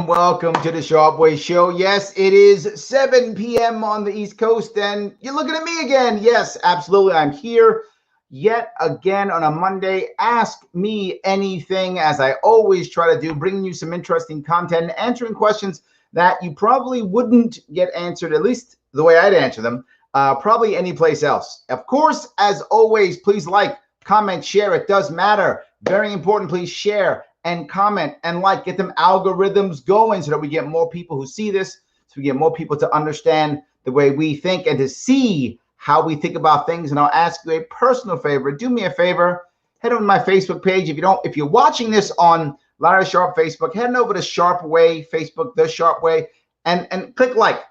Welcome to the Sharpe Way show. Yes, it is 7 p.m. on the East Coast, and you're looking at me again. Yes, absolutely. I'm here yet again on a Monday. Ask me anything, as I always try to do, bringing you some interesting content, answering questions that you probably wouldn't get answered, at least the way I'd answer them, probably anyplace else. Of course, as always, please like, comment, share. It does matter. Very important. Please share and comment and like, get them algorithms going so that we get more people who see this, so we get more people to understand the way we think and to see how we think about things. And I'll ask you a personal favor. Do me a favor, head over to my Facebook page. If you're watching this on Larry Sharpe Facebook, head over to Sharpe Way Facebook, the Sharpe Way, and click like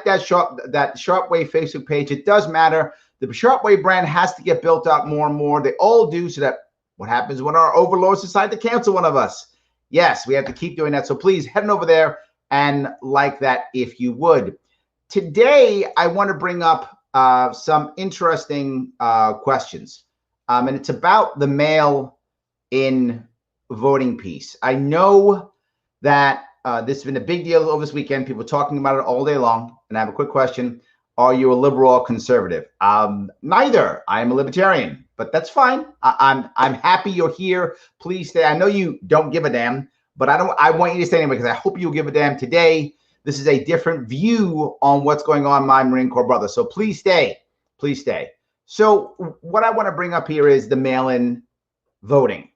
that Sharpe Way Facebook page. It does matter. The Sharpe Way brand has to get built out more and more. They all do, so that what happens when our overlords decide to cancel one of us? Yes, we have to keep doing that. So please head over there and like that if you would. Today, I want to bring up some interesting questions. And it's about the mail-in voting piece. I know that this has been a big deal over this weekend. People talking about it all day long. And I have a quick question. Are you a liberal or conservative? Neither. I am a libertarian, but that's fine. I'm happy you're here. Please stay. I know you don't give a damn, but I want you to stay anyway, because I hope you'll give a damn today. This is a different view on what's going on, my Marine Corps brother. So please stay. Please stay. So what I want to bring up here is the mail-in voting.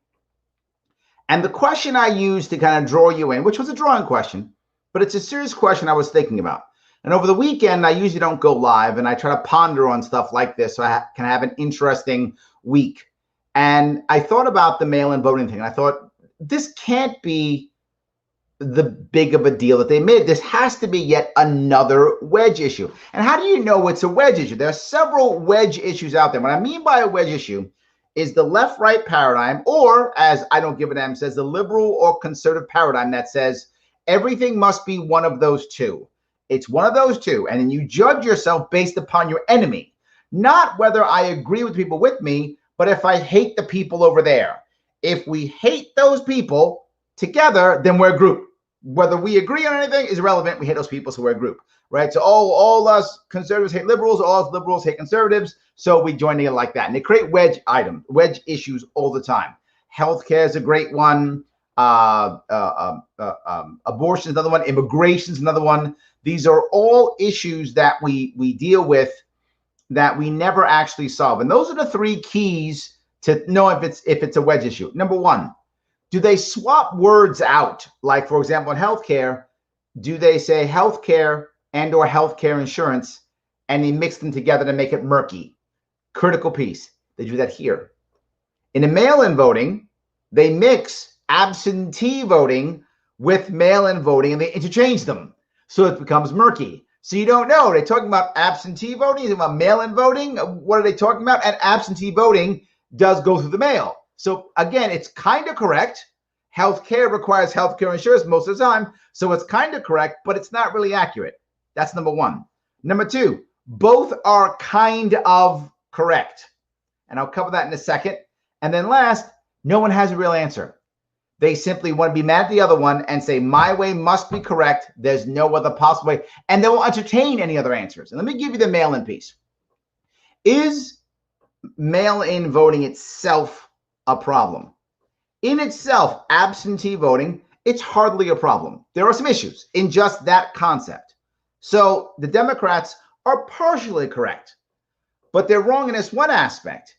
And the question I used to kind of draw you in, which was a drawing question, but it's a serious question I was thinking about. And over the weekend, I usually don't go live, and I try to ponder on stuff like this so I can have an interesting week. And I thought about the mail-in voting thing. I thought, this can't be the big of a deal that they made. This has to be yet another wedge issue. And how do you know it's a wedge issue? There are several wedge issues out there. What I mean by a wedge issue is the left-right paradigm, or as I don't give a damn says, the liberal or conservative paradigm that says everything must be one of those two. It's one of those two, and then you judge yourself based upon your enemy, not whether I agree with people with me, but if I hate the people over there. If we hate those people together, then we're a group. Whether we agree on anything is irrelevant. We hate those people, so we're a group, right? So all us conservatives hate liberals, all us liberals hate conservatives, so we join together like that. And they create wedge issues all the time. Healthcare is a great one. Abortion is another one. Immigration is another one. These are all issues that we deal with that we never actually solve. And those are the three keys to know if it's a wedge issue. Number one, do they swap words out? Like, for example, in healthcare, do they say healthcare and or healthcare insurance, and they mix them together to make it murky? Critical piece. They do that here. In the mail-in voting, they mix absentee voting with mail-in voting, and they interchange them. So it becomes murky. So you don't know. Are they talking about absentee voting? Is it about mail-in voting? What are they talking about? And absentee voting does go through the mail. So again, it's kind of correct. Healthcare requires healthcare insurance most of the time. So it's kind of correct, but it's not really accurate. That's number one. Number two, both are kind of correct. And I'll cover that in a second. And then last, no one has a real answer. They simply want to be mad at the other one and say, my way must be correct. There's no other possible way. And they won't entertain any other answers. And let me give you the mail-in piece. Is mail-in voting itself a problem? In itself, absentee voting, it's hardly a problem. There are some issues in just that concept. So the Democrats are partially correct, but they're wrong in this one aspect.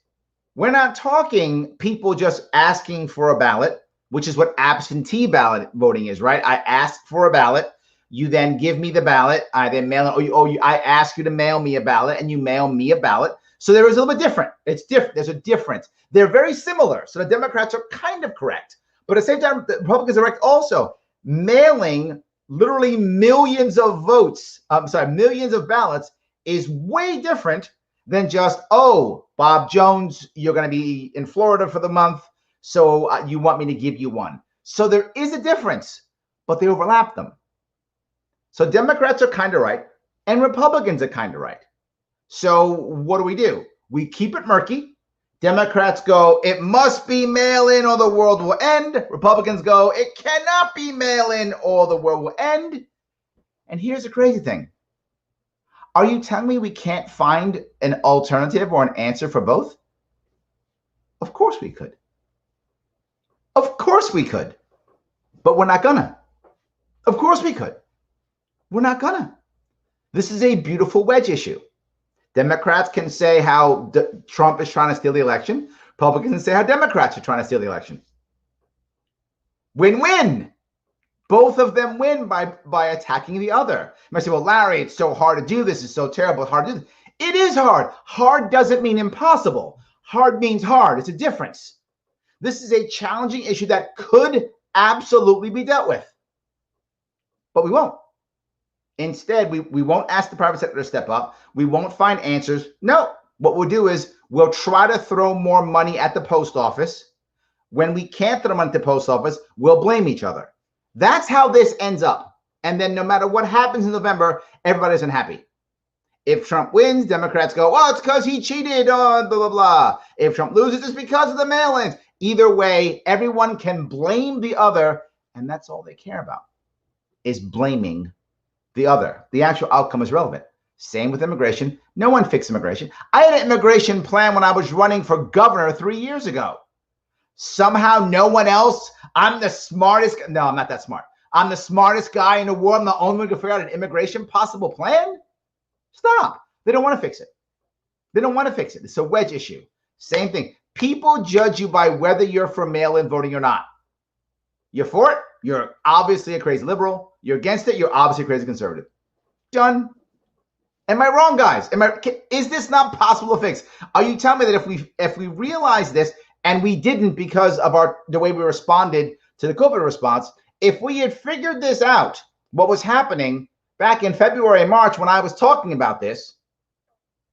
We're not talking people just asking for a ballot, which is what absentee ballot voting is, right? I ask for a ballot. You then give me the ballot. I then mail it. I ask you to mail me a ballot, and you mail me a ballot. So there is a little bit different. It's different. There's a difference. They're very similar. So the Democrats are kind of correct. But at the same time, the Republicans are correct also. Mailing literally millions of votes, millions of ballots is way different than just, oh, Bob Jones, you're going to be in Florida for the month, so you want me to give you one. So there is a difference, but they overlap them. So Democrats are kind of right, and Republicans are kind of right. So what do? We keep it murky. Democrats go, it must be mail-in or the world will end. Republicans go, it cannot be mail-in or the world will end. And here's the crazy thing. Are you telling me we can't find an alternative or an answer for both? Of course we could. Of course we could. But we're not gonna. Of course we could. We're not gonna. This is a beautiful wedge issue. Democrats can say how Trump is trying to steal the election. Republicans can say how Democrats are trying to steal the election. Win-win. Both of them win by attacking the other. You might say, well, Larry, it's so hard to do this. It's so terrible. It's hard to do this. It is hard. Hard doesn't mean impossible. Hard means hard. It's a difference. This is a challenging issue that could absolutely be dealt with. But we won't. Instead, we won't ask the private sector to step up. We won't find answers. No, what we'll do is we'll try to throw more money at the post office. When we can't throw money at the post office, we'll blame each other. That's how this ends up. And then no matter what happens in November, everybody's unhappy. If Trump wins, Democrats go, oh, it's because he cheated on blah, blah, blah. If Trump loses, it's because of the mail-ins. Either way, everyone can blame the other, and that's all they care about, is blaming the other. The actual outcome is relevant. Same with immigration. No one fixed immigration. I had an immigration plan when I was running for governor 3 years ago. Somehow no one else, I'm the smartest. No, I'm not that smart. I'm the smartest guy in the world. I'm the only one who can figure out an immigration possible plan. Stop. They don't want to fix it. They don't want to fix it. It's a wedge issue. Same thing. People judge you by whether you're for mail-in voting or not. You're for it, you're obviously a crazy liberal. You're against it, you're obviously a crazy conservative. Done. Am I wrong, guys? Is this not possible to fix? Are you telling me that if we realize this, and we didn't because of the way we responded to the COVID response, if we had figured this out, what was happening back in February and March when I was talking about this,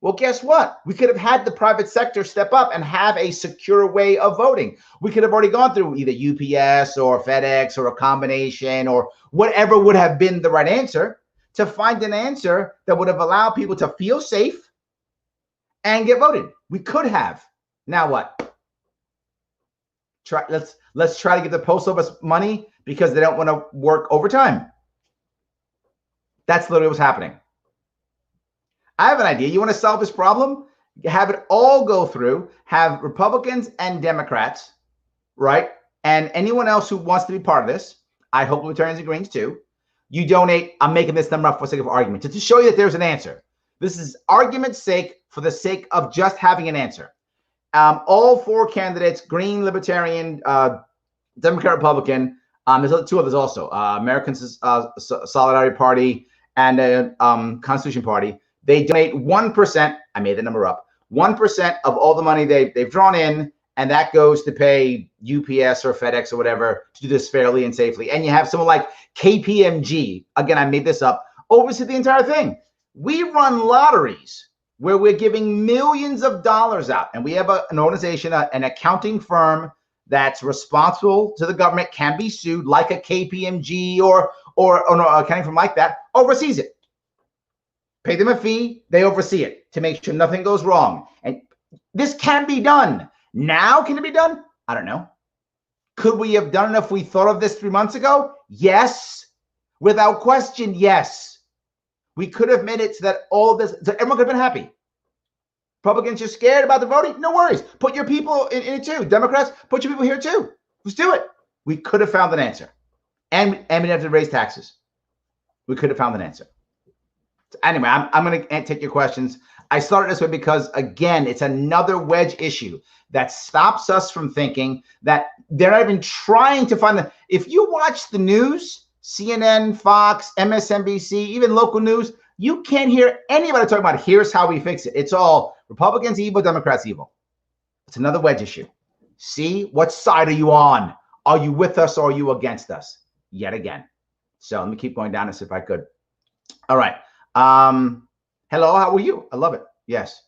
well, guess what? We could have had the private sector step up and have a secure way of voting. We could have already gone through either UPS or FedEx or a combination or whatever would have been the right answer to find an answer that would have allowed people to feel safe and get voted. We could have. Now what? Let's try to give the post office money because they don't want to work overtime. That's literally what's happening. I have an idea. You want to solve this problem? Have it all go through, have Republicans and Democrats, right? And anyone else who wants to be part of this, I hope Libertarians and Greens too. You donate. I'm making this number up for the sake of argument to show you that there's an answer. This is argument's sake for the sake of just having an answer. All four candidates, Green, Libertarian, Democrat, Republican. There's two others also, American Solidarity Party and Constitution Party. They donate 1%. I made the number up. 1% of all the money they've drawn in, and that goes to pay UPS or FedEx or whatever to do this fairly and safely. And you have someone like KPMG. Again, I made this up. Oversee the entire thing. We run lotteries where we're giving millions of dollars out, and we have an organization, an accounting firm that's responsible to the government, can be sued like a KPMG or an accounting firm like that, oversees it. Pay them a fee, they oversee it to make sure nothing goes wrong. And this can be done. Now, can it be done? I don't know. Could we have done it if we thought of this 3 months ago? Yes. Without question, yes. We could have made it so that all of this, so everyone could have been happy. Republicans, you're scared about the voting? No worries. Put your people in it too. Democrats, put your people here too. Let's do it. We could have found an answer. And we didn't have to raise taxes. We could have found an answer. So anyway, I'm going to take your questions. I started this way because, again, it's another wedge issue that stops us from thinking that they're not even trying to find the. If you watch the news, CNN, Fox, MSNBC, even local news, you can't hear anybody talking about here's how we fix it. It's all Republicans evil, Democrats evil. It's another wedge issue. See, what side are you on? Are you with us or are you against us? Yet again. So let me keep going down this if I could. All right. Hello, how are you? I love it. Yes.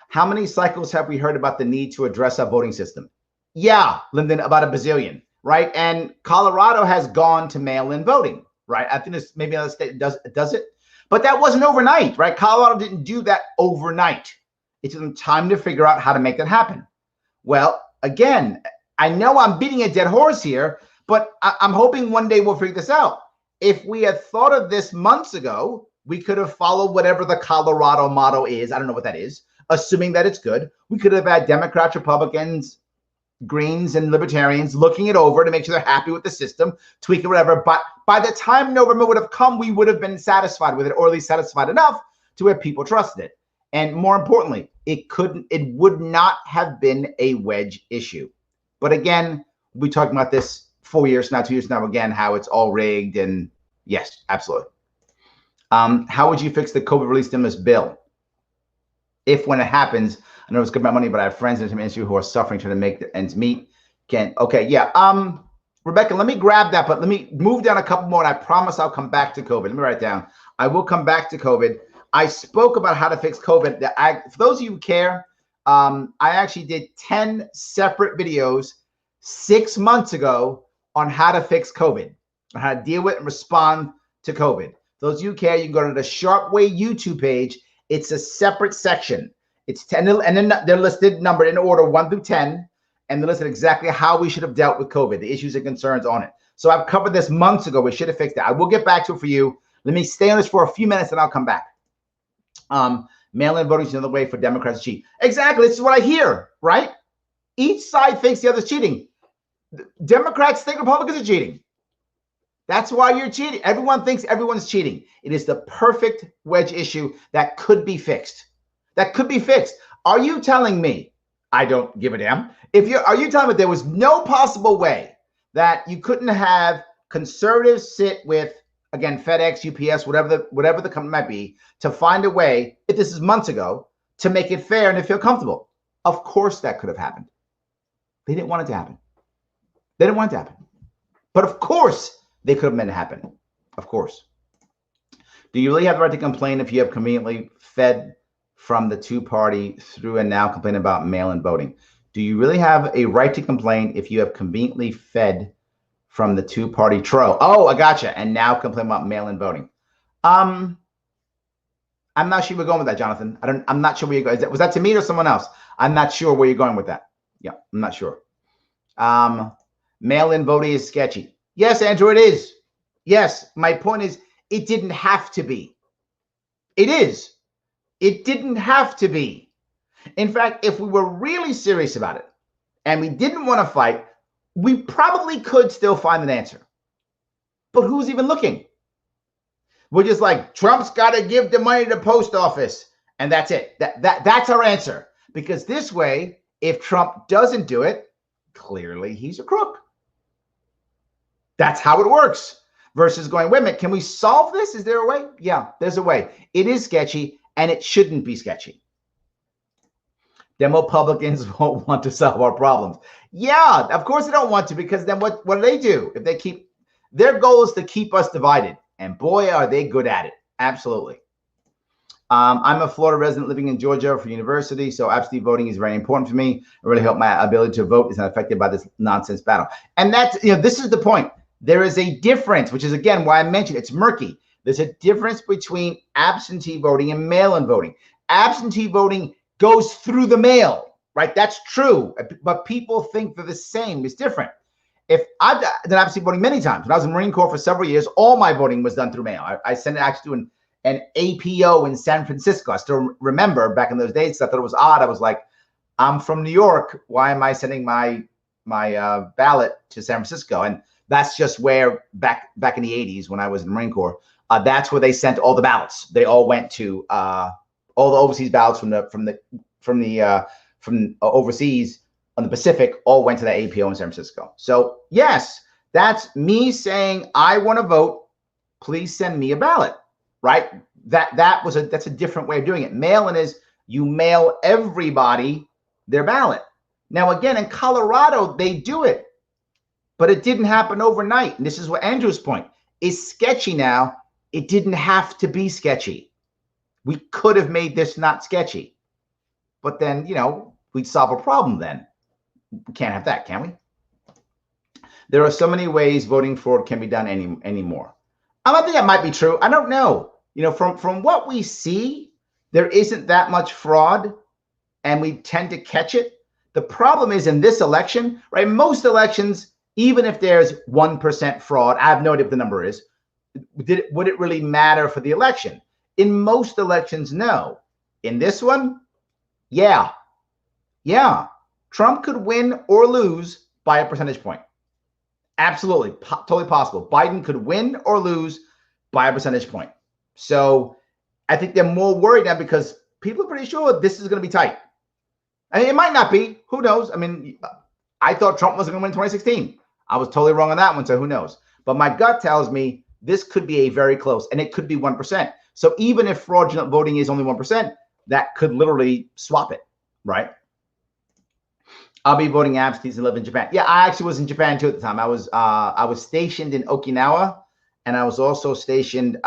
How many cycles have we heard about the need to address our voting system? Yeah, Lyndon, about a bazillion, right? And Colorado has gone to mail-in voting, right? I think there's maybe another state does it, but that wasn't overnight, right? Colorado didn't do that overnight. It took them time to figure out how to make that happen. Well, again, I know I'm beating a dead horse here, but I'm hoping one day we'll figure this out. If we had thought of this months ago, we could have followed whatever the Colorado motto is. I don't know what that is, assuming that it's good. We could have had Democrats, Republicans, Greens, and Libertarians looking it over to make sure they're happy with the system, tweak it, whatever. But by the time November would have come, we would have been satisfied with it, or at least satisfied enough to where people trusted it. And more importantly, it would not have been a wedge issue. But again, we'll be talking about this 4 years now, 2 years now, again, how it's all rigged. And yes, absolutely. How would you fix the COVID relief stimulus bill? If when it happens, I know it's good about money, but I have friends in the industry who are suffering trying to make the ends meet. Okay, yeah. Rebecca, let me grab that, but let me move down a couple more, and I promise I'll come back to COVID. Let me write it down. I will come back to COVID. I spoke about how to fix COVID. For those of you who care, I actually did 10 separate videos 6 months ago on how to fix COVID, on how to deal with and respond to COVID. Those of you who care, you can go to the Sharpe Way YouTube page. It's a separate section. It's 10, and then they're listed, numbered in order 1 through 10, and they're listed exactly how we should have dealt with COVID, the issues and concerns on it. So I've covered this months ago. We should have fixed it. I will get back to it for you. Let me stay on this for a few minutes, and I'll come back. Mail-in voting is another way for Democrats to cheat. Exactly. This is what I hear, right? Each side thinks the other's cheating. Democrats think Republicans are cheating. That's why you're cheating. Everyone thinks everyone's cheating. It is the perfect wedge issue that could be fixed. That could be fixed. Are you telling me, I don't give a damn, are you telling me there was no possible way that you couldn't have conservatives sit with, again, FedEx, UPS, whatever the company might be, to find a way, if this is months ago, to make it fair and to feel comfortable? Of course that could have happened. They didn't want it to happen. They didn't want it to happen. But of course they could have made it happen. Of course. Do you really have the right to complain if you have conveniently fed from the two-party through and now complain about mail-in voting? Do you really have a right to complain if you have conveniently fed from the two-party tro? Oh, I gotcha. And now complain about mail-in voting. I'm not sure we're going with that, Jonathan. I'm not sure where you're going. Was that to me or someone else? I'm not sure where you're going with that. Yeah, I'm not sure. Mail-in voting is sketchy. Yes, Andrew, it is. Yes, my point is it didn't have to be. It is. It didn't have to be. In fact, if we were really serious about it and we didn't want to fight, we probably could still find an answer. But who's even looking? We're just like, Trump's got to give the money to the post office. And that's it. That's our answer. Because this way, if Trump doesn't do it, clearly he's a crook. That's how it works. Versus going, wait a minute, can we solve this? Is there a way? Yeah, there's a way. It is sketchy, and it shouldn't be sketchy. Republicans won't want to solve our problems. Yeah, of course they don't want to, because then what do they do? If they keep, their goal is to keep us divided. And boy, are they good at it. Absolutely. I'm a Florida resident living in Georgia for university, so absentee voting is very important for me. It really helped my ability to vote is not affected by this nonsense battle. And that's, this is the point. There is a difference, which is, again, why I mentioned it's murky. There's a difference between absentee voting and mail-in voting. Absentee voting goes through the mail, right? That's true, but people think they're the same. It's different. If I've done absentee voting many times. When I was in the Marine Corps for several years, all my voting was done through mail. I sent it actually to an APO in San Francisco. I still remember back in those days, I thought it was odd. I was like, I'm from New York. Why am I sending my ballot to San Francisco? And that's just where back in the 80s when I was in the Marine Corps, that's where they sent all the ballots. They all went to all the overseas ballots from overseas on the Pacific all went to that APO in San Francisco. So yes, that's me saying I want to vote. Please send me a ballot, right? That's a different way of doing it. Mail-in is you mail everybody their ballot. Now again, in Colorado they do it. But it didn't happen overnight. And this is what Andrew's point is sketchy now. It didn't have to be sketchy. We could have made this not sketchy. but then, we'd solve a problem then. We can't have that, can we? There are so many ways voting fraud can be done anymore. I think that might be true. I don't know. From what we see, there isn't that much fraud, and we tend to catch it. The problem is in this election, right? Most elections, even if there's 1% fraud, I have no idea what the number is. Would it really matter for the election? In most elections, no. In this one, yeah. Trump could win or lose by a percentage point. Absolutely, totally possible. Biden could win or lose by a percentage point. So I think they're more worried now because people are pretty sure this is going to be tight. I mean, it might not be. Who knows? I mean, I thought Trump wasn't going to win 2016. I was totally wrong on that one, so who knows? But my gut tells me this could be a very close, and it could be 1%. So even if fraudulent voting is only 1%, that could literally swap it, right? I'll be voting absentee and live in Japan. Yeah, I actually was in Japan too at the time. I was stationed in Okinawa, and I was also stationed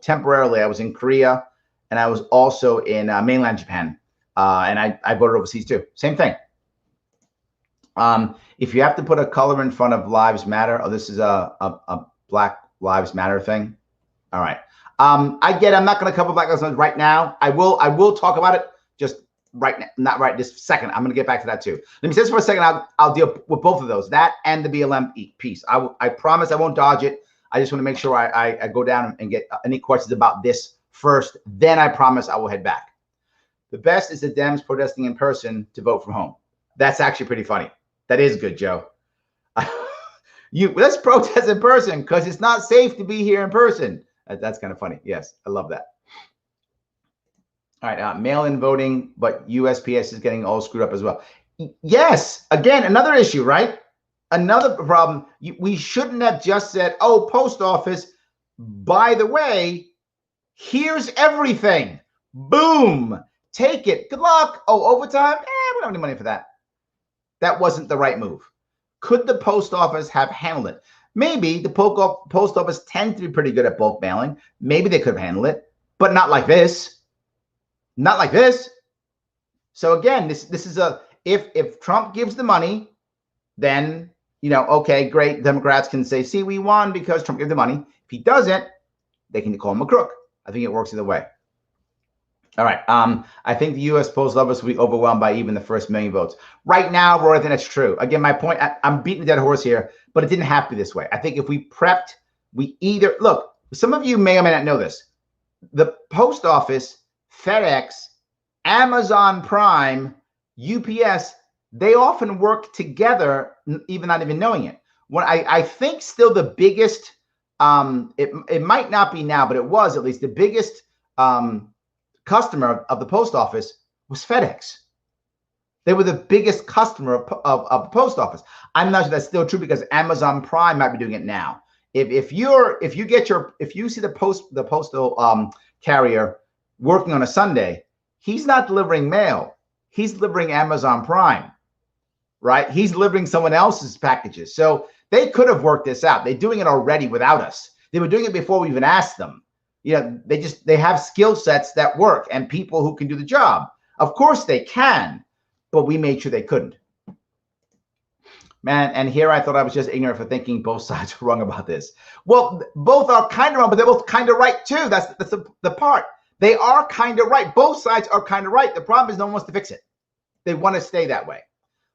temporarily. I was in Korea, and I was also in mainland Japan, and I voted overseas too. Same thing. If you have to put a color in front of Lives Matter, this is a Black Lives Matter thing. All right. I get it. I'm not going to cover Black Lives Matter right now. I will talk about it just right now, not right this second. I'm going to get back to that too. Let me say this for a second. I'll deal with both of those, that and the BLM piece. I promise I won't dodge it. I just want to make sure I go down and get any questions about this first. Then I promise I will head back. The best is the Dems protesting in person to vote from home. That's actually pretty funny. That is good, Joe. Let's protest in person because it's not safe to be here in person. That's kind of funny. Yes, I love that. All right, mail-in voting, but USPS is getting all screwed up as well. Yes, again, another issue, right? Another problem. We shouldn't have just said, oh, post office, by the way, here's everything. Boom, take it. Good luck. Oh, overtime? We don't have any money for that. That wasn't the right move. Could the post office have handled it? Maybe the post office tends to be pretty good at bulk mailing. Maybe they could have handled it, but not like this. Not like this. So again, this is if Trump gives the money, then okay, great. Democrats can say, see, we won because Trump gave the money. If he doesn't, they can call him a crook. I think it works either way. All right. I think the U.S. Postal Office will be overwhelmed by even the first million votes. Right now, Roy, I think that's true. Again, my point, I'm beating a dead horse here, but it didn't have to be this way. I think if we prepped, look, some of you may or may not know this. The post office, FedEx, Amazon Prime, UPS, they often work together, even not even knowing it. When I think still the biggest, it might not be now, but it was at least the biggest customer of the post office was FedEx. They were the biggest customer of the post office. I'm not sure that's still true because Amazon Prime might be doing it now. If you see the postal carrier working on a Sunday, he's not delivering mail. He's delivering Amazon Prime, right? He's delivering someone else's packages. So they could have worked this out. They're doing it already without us. They were doing it before we even asked them. They have skill sets that work and people who can do the job. Of course they can, but we made sure they couldn't. Man, and here I thought I was just ignorant for thinking both sides were wrong about this. Well, both are kind of wrong, but they're both kind of right too. That's the part. They are kind of right. Both sides are kind of right. The problem is no one wants to fix it. They want to stay that way.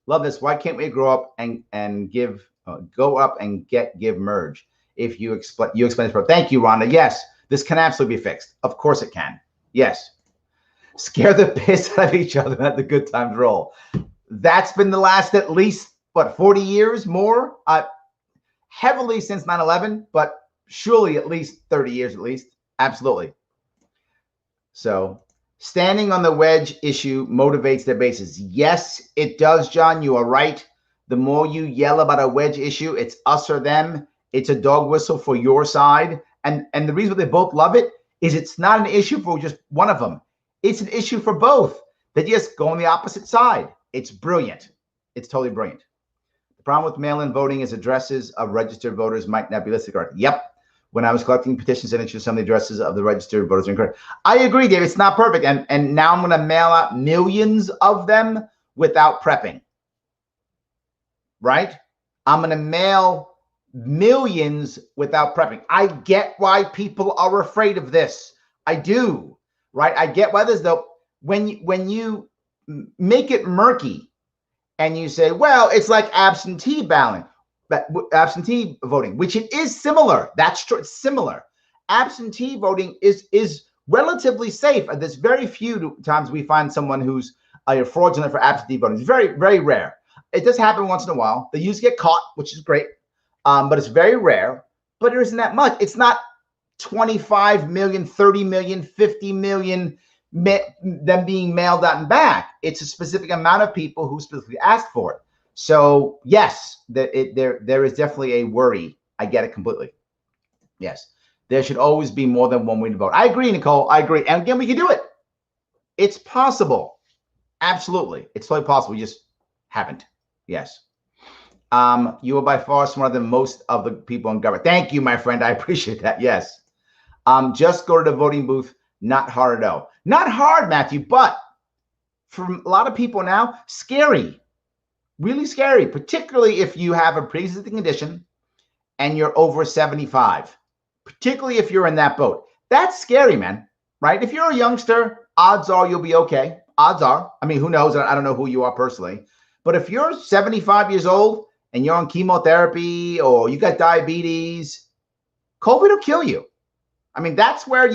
Love this. Why can't we grow up and give, go up and give merge? If you explain this. Thank you, Rhonda. Yes, this can absolutely be fixed. Of course it can. Yes. Scare the piss out of each other. Let the good times roll. That's been the last at least, 40 years more? Heavily since 9/11, but surely at least 30 years at least. Absolutely. So standing on the wedge issue motivates their bases. Yes, it does, John. You are right. The more you yell about a wedge issue, it's us or them. It's a dog whistle for your side. And the reason they both love it is it's not an issue for just one of them. It's an issue for both. They just go on the opposite side. It's brilliant. It's totally brilliant. The problem with mail-in voting is addresses of registered voters might not be listed correctly. Yep. when I was collecting petition signatures, some of the addresses of the registered voters are incorrect. I agree, Dave. It's not perfect. And now I'm going to mail out millions of them without prepping, right? I'm going to mail millions without prepping. I get why people are afraid of this. I do, right? I get why there's though, when you make it murky and you say, well, it's like absentee balloting, but absentee voting, which it is similar. That's true. It's similar. Absentee voting is relatively safe. There's very few times we find someone who's fraudulent for absentee voting. It's very, very rare. It does happen once in a while. They usually get caught, which is great, but it's very rare. But there isn't that much. It's not 25 million, 30 million, 50 million them being mailed out and back. It's a specific amount of people who specifically asked for it. So yes, there is definitely a worry. I get it completely. Yes, there should always be more than one way to vote. I agree, Nicole. I agree. And again, we can do it. It's possible. Absolutely. It's totally possible. We just haven't. Yes. You are by far smarter than most of the people in government. Thank you, my friend. I appreciate that. Yes. Just go to the voting booth. Not hard at all. Not hard, Matthew, but for a lot of people now, scary. Really scary, particularly if you have a pre-existing condition and you're over 75, particularly if you're in that boat. That's scary, man, right? If you're a youngster, odds are you'll be okay. Odds are. I mean, who knows? I don't know who you are personally. But if you're 75 years old and you're on chemotherapy or you got diabetes, COVID will kill you. I mean, that's where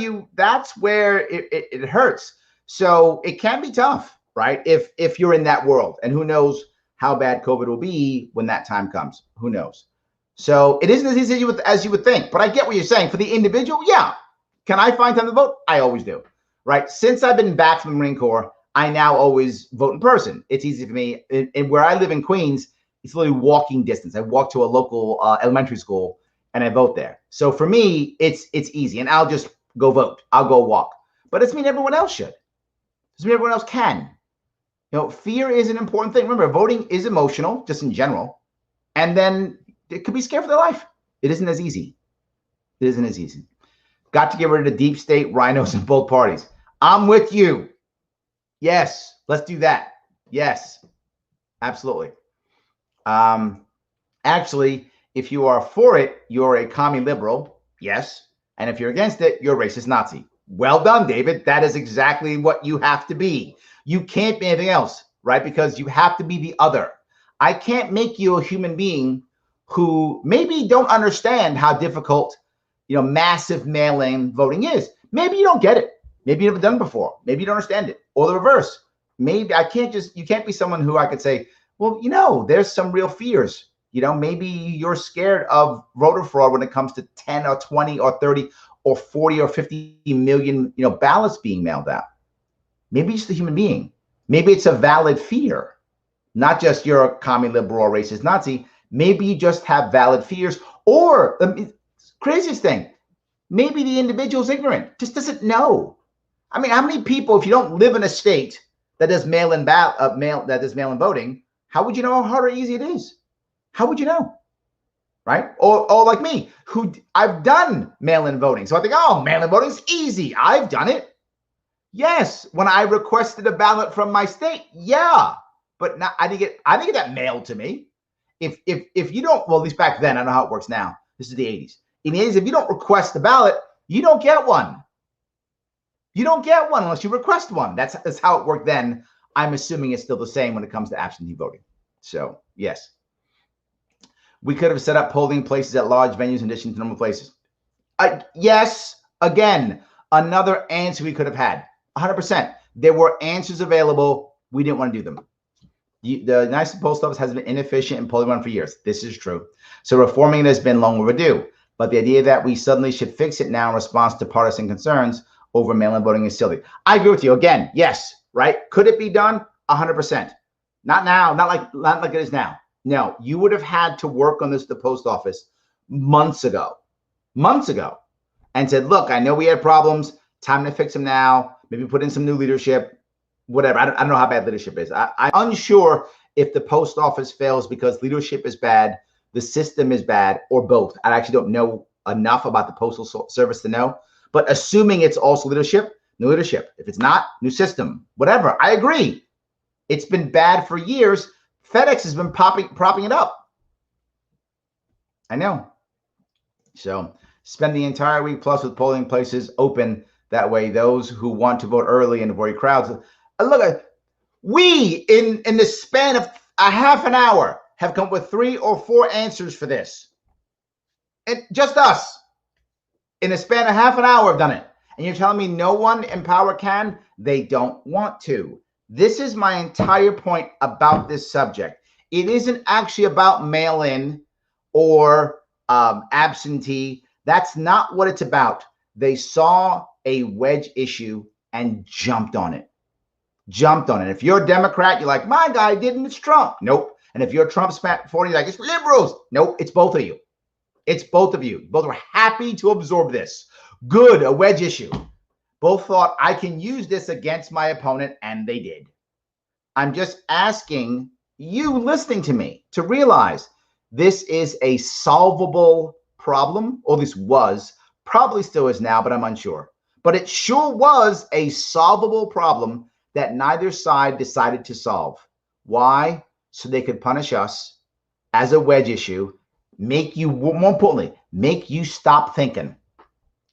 it hurts. So it can be tough, right? If you're in that world, and who knows how bad COVID will be when that time comes. Who knows? So it isn't as easy as you would think. But I get what you're saying. For the individual, yeah. Can I find time to vote? I always do, right? Since I've been back from the Marine Corps, I now always vote in person. It's easy for me. And where I live in Queens, it's literally walking distance. I walk to a local elementary school and I vote there. So for me, it's easy. And I'll just go vote. I'll go walk. But it's mean everyone else should. Doesn't mean everyone else can. You know, fear is an important thing. Remember, voting is emotional, just in general. And then it could be scared for their life. It isn't as easy. It isn't as easy. Got to get rid of the deep state rhinos in both parties. I'm with you. Yes, let's do that. Yes, absolutely. Actually, if you are for it, you're a commie liberal. Yes. And if you're against it, you're a racist Nazi. Well done, David. That is exactly what you have to be. You can't be anything else, right? Because you have to be the other. I can't make you a human being who maybe don't understand how difficult, massive mail-in voting is. Maybe you don't get it. Maybe you've never done it before. Maybe you don't understand it. Or the reverse. Maybe you can't be someone who I could say, well, there's some real fears. Maybe you're scared of voter fraud when it comes to 10 or 20 or 30 or 40 or 50 million, ballots being mailed out. Maybe it's the human being. Maybe it's a valid fear. Not just you're a commie liberal or racist Nazi. Maybe you just have valid fears. Or the craziest thing, maybe the individual's ignorant, just doesn't know. I mean, how many people, if you don't live in a state that does mail-in voting, how would you know how hard or easy it is? How would you know? Right? Or like me, I've done mail-in voting. So I think, oh, mail-in voting is easy. I've done it. Yes, when I requested a ballot from my state, yeah, but not, I didn't get that mailed to me. If you don't, well, at least back then, I don't know how it works now. This is the 80s. In the 80s, if you don't request a ballot, you don't get one. You don't get one unless you request one. That's how it worked then. I'm assuming it's still the same when it comes to absentee voting. So yes, we could have set up polling places at large venues in addition to normal places. Yes, again, another answer we could have had. 100%. There were answers available. We didn't want to do them. The United States Post Office has been inefficient in polling run for years. This is true. So reforming it has been long overdue. But the idea that we suddenly should fix it now in response to partisan concerns over mail-in voting is silly. I agree with you. Again, yes, right? Could it be done? 100%. Not now. Not like it is now. No, you would have had to work on this at the post office months ago, and said, look, I know we had problems. Time to fix them now. Maybe put in some new leadership, whatever. I don't know how bad leadership is. I'm unsure if the post office fails because leadership is bad, the system is bad, or both. I actually don't know enough about the Postal Service to know. But assuming it's also leadership, new leadership. If it's not, new system, whatever. I agree. It's been bad for years. FedEx has been propping it up. I know. So spend the entire week plus with polling places open. That way, those who want to vote early and avoid crowds. Look, we in the span of a half an hour have come up with 3 or 4 answers for this. And just us in a span of half an hour have done it. And you're telling me no one in power can? They don't want to. This is my entire point about this subject. It isn't actually about mail-in or absentee. That's not what it's about. They saw a wedge issue and jumped on it. If you're a Democrat, you're like, my guy didn't, it's Trump. Nope. And if you're a Trump supporter, you're like, it's liberals. Nope, it's both of you. It's both of you. Both were happy to absorb this. Good, a wedge issue. Both thought, I can use this against my opponent, and they did. I'm just asking you listening to me to realize this is a solvable problem, or this was, probably still is now, but I'm unsure. But it sure was a solvable problem that neither side decided to solve. Why? So they could punish us as a wedge issue, make you, more importantly, make you stop thinking.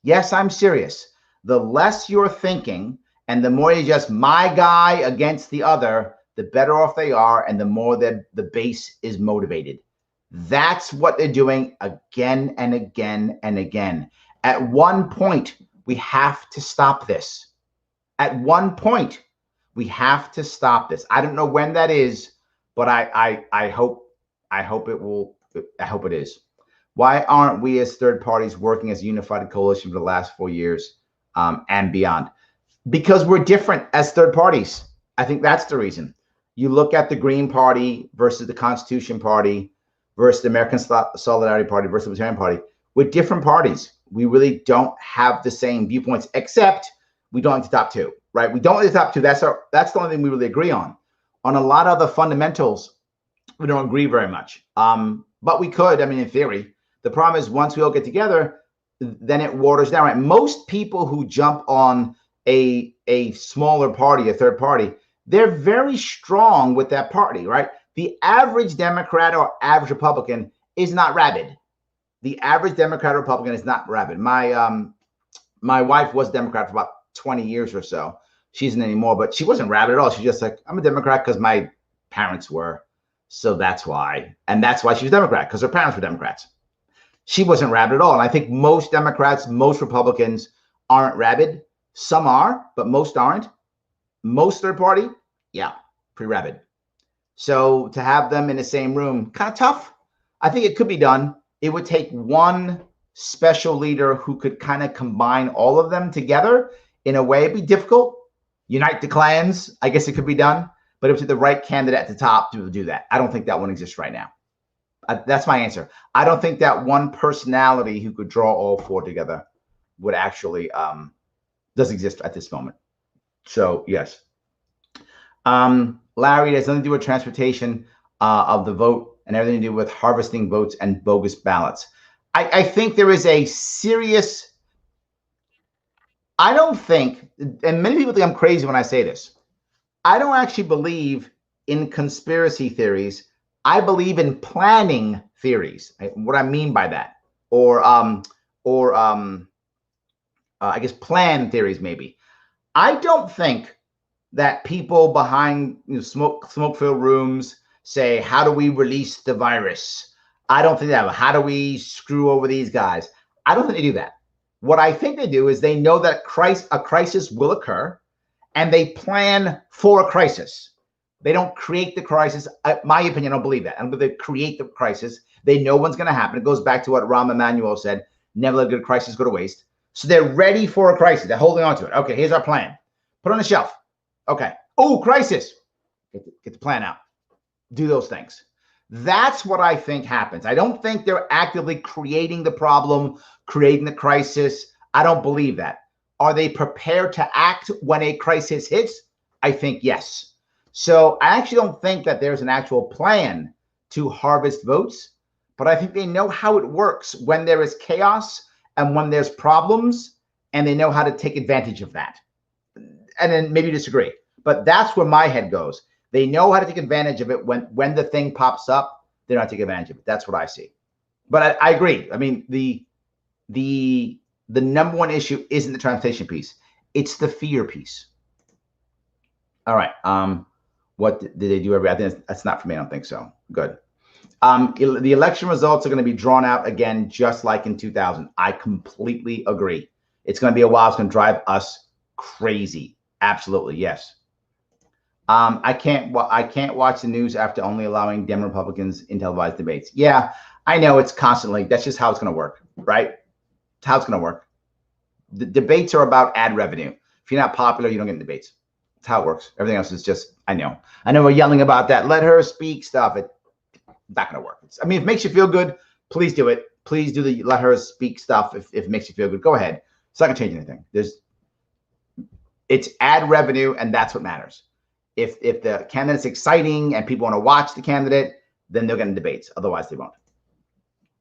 Yes, I'm serious. The less you're thinking and the more you're just my guy against the other, the better off they are and the more that the base is motivated. That's what they're doing again and again and again. At one point, we have to stop this. At one point, we have to stop this. I don't know when that is, but I hope it will. I hope it is. Why aren't we as third parties working as a unified coalition for the last 4 years and beyond? Because we're different as third parties. I think that's the reason. You look at the Green Party versus the Constitution Party versus the American Solidarity Party versus the Libertarian Party. We're different parties. We really don't have the same viewpoints, except we don't like the top two, right? We don't like the top two. That's the only thing we really agree on. On a lot of the fundamentals, we don't agree very much. But we could, I mean, in theory. The problem is once we all get together, then it waters down, right? Most people who jump on a smaller party, a third party, they're very strong with that party, right? The average Democrat or average Republican is not rabid. The average Democrat or Republican is not rabid. My wife was Democrat for about 20 years or so. She isn't anymore, but she wasn't rabid at all. She's just like, I'm a Democrat because my parents were. So that's why. And that's why she was Democrat, because her parents were Democrats. She wasn't rabid at all. And I think most Democrats, most Republicans aren't rabid. Some are, but most aren't. Most third party, yeah, pretty rabid. So to have them in the same room, kind of tough. I think it could be done. It would take one special leader who could kind of combine all of them together in a way. It'd be difficult. Unite the clans. I guess it could be done. But it would take the right candidate at the top to do that. I don't think that one exists right now. That's my answer. I don't think that one personality who could draw all four together would actually does exist at this moment. So yes. Larry, it has nothing to do with transportation of the vote and everything to do with harvesting votes and bogus ballots. I think there is a serious, I don't think, and many people think I'm crazy when I say this, I don't actually believe in conspiracy theories. I believe in planning theories. What I mean by that, or I guess plan theories maybe. I don't think that people behind smoke-filled rooms say, how do we release the virus? I don't think that. How do we screw over these guys? I don't think they do that. What I think they do is they know that a crisis will occur, and they plan for a crisis. They don't create the crisis. In my opinion, I don't believe that. I don't believe they create the crisis. They know what's going to happen. It goes back to what Rahm Emanuel said, never let a good crisis go to waste. So they're ready for a crisis. They're holding on to it. Okay, here's our plan. Put it on the shelf. Okay. Oh, crisis. Get the plan out. Do those things. That's what I think happens. I don't think they're actively creating the problem, creating the crisis. I don't believe that. Are they prepared to act when a crisis hits? I think yes. So I actually don't think that there's an actual plan to harvest votes, but I think they know how it works when there is chaos and when there's problems, and they know how to take advantage of that. And then maybe disagree, but that's where my head goes. They know how to take advantage of it when the thing pops up. They don't take advantage of it. That's what I see. But I agree. I mean, the number one issue isn't the transportation piece; it's the fear piece. All right. What did they do? I think that's not for me. I don't think so. Good. The election results are going to be drawn out again, just like in 2000. I completely agree. It's going to be a while. It's going to drive us crazy. Absolutely, yes. I can't watch the news after only allowing Dem Republicans in televised debates. Yeah, I know it's constantly. That's just how it's going to work, right? It's how it's going to work. The debates are about ad revenue. If you're not popular, you don't get in debates. That's how it works. Everything else is just, I know we're yelling about that. Let her speak stuff. It's not going to work. I mean, if it makes you feel good, please do it. Please do the let her speak stuff. If it makes you feel good, go ahead. It's not going to change anything. It's ad revenue, and that's what matters. If the candidate's exciting and people want to watch the candidate, then they'll get in debates. Otherwise, they won't.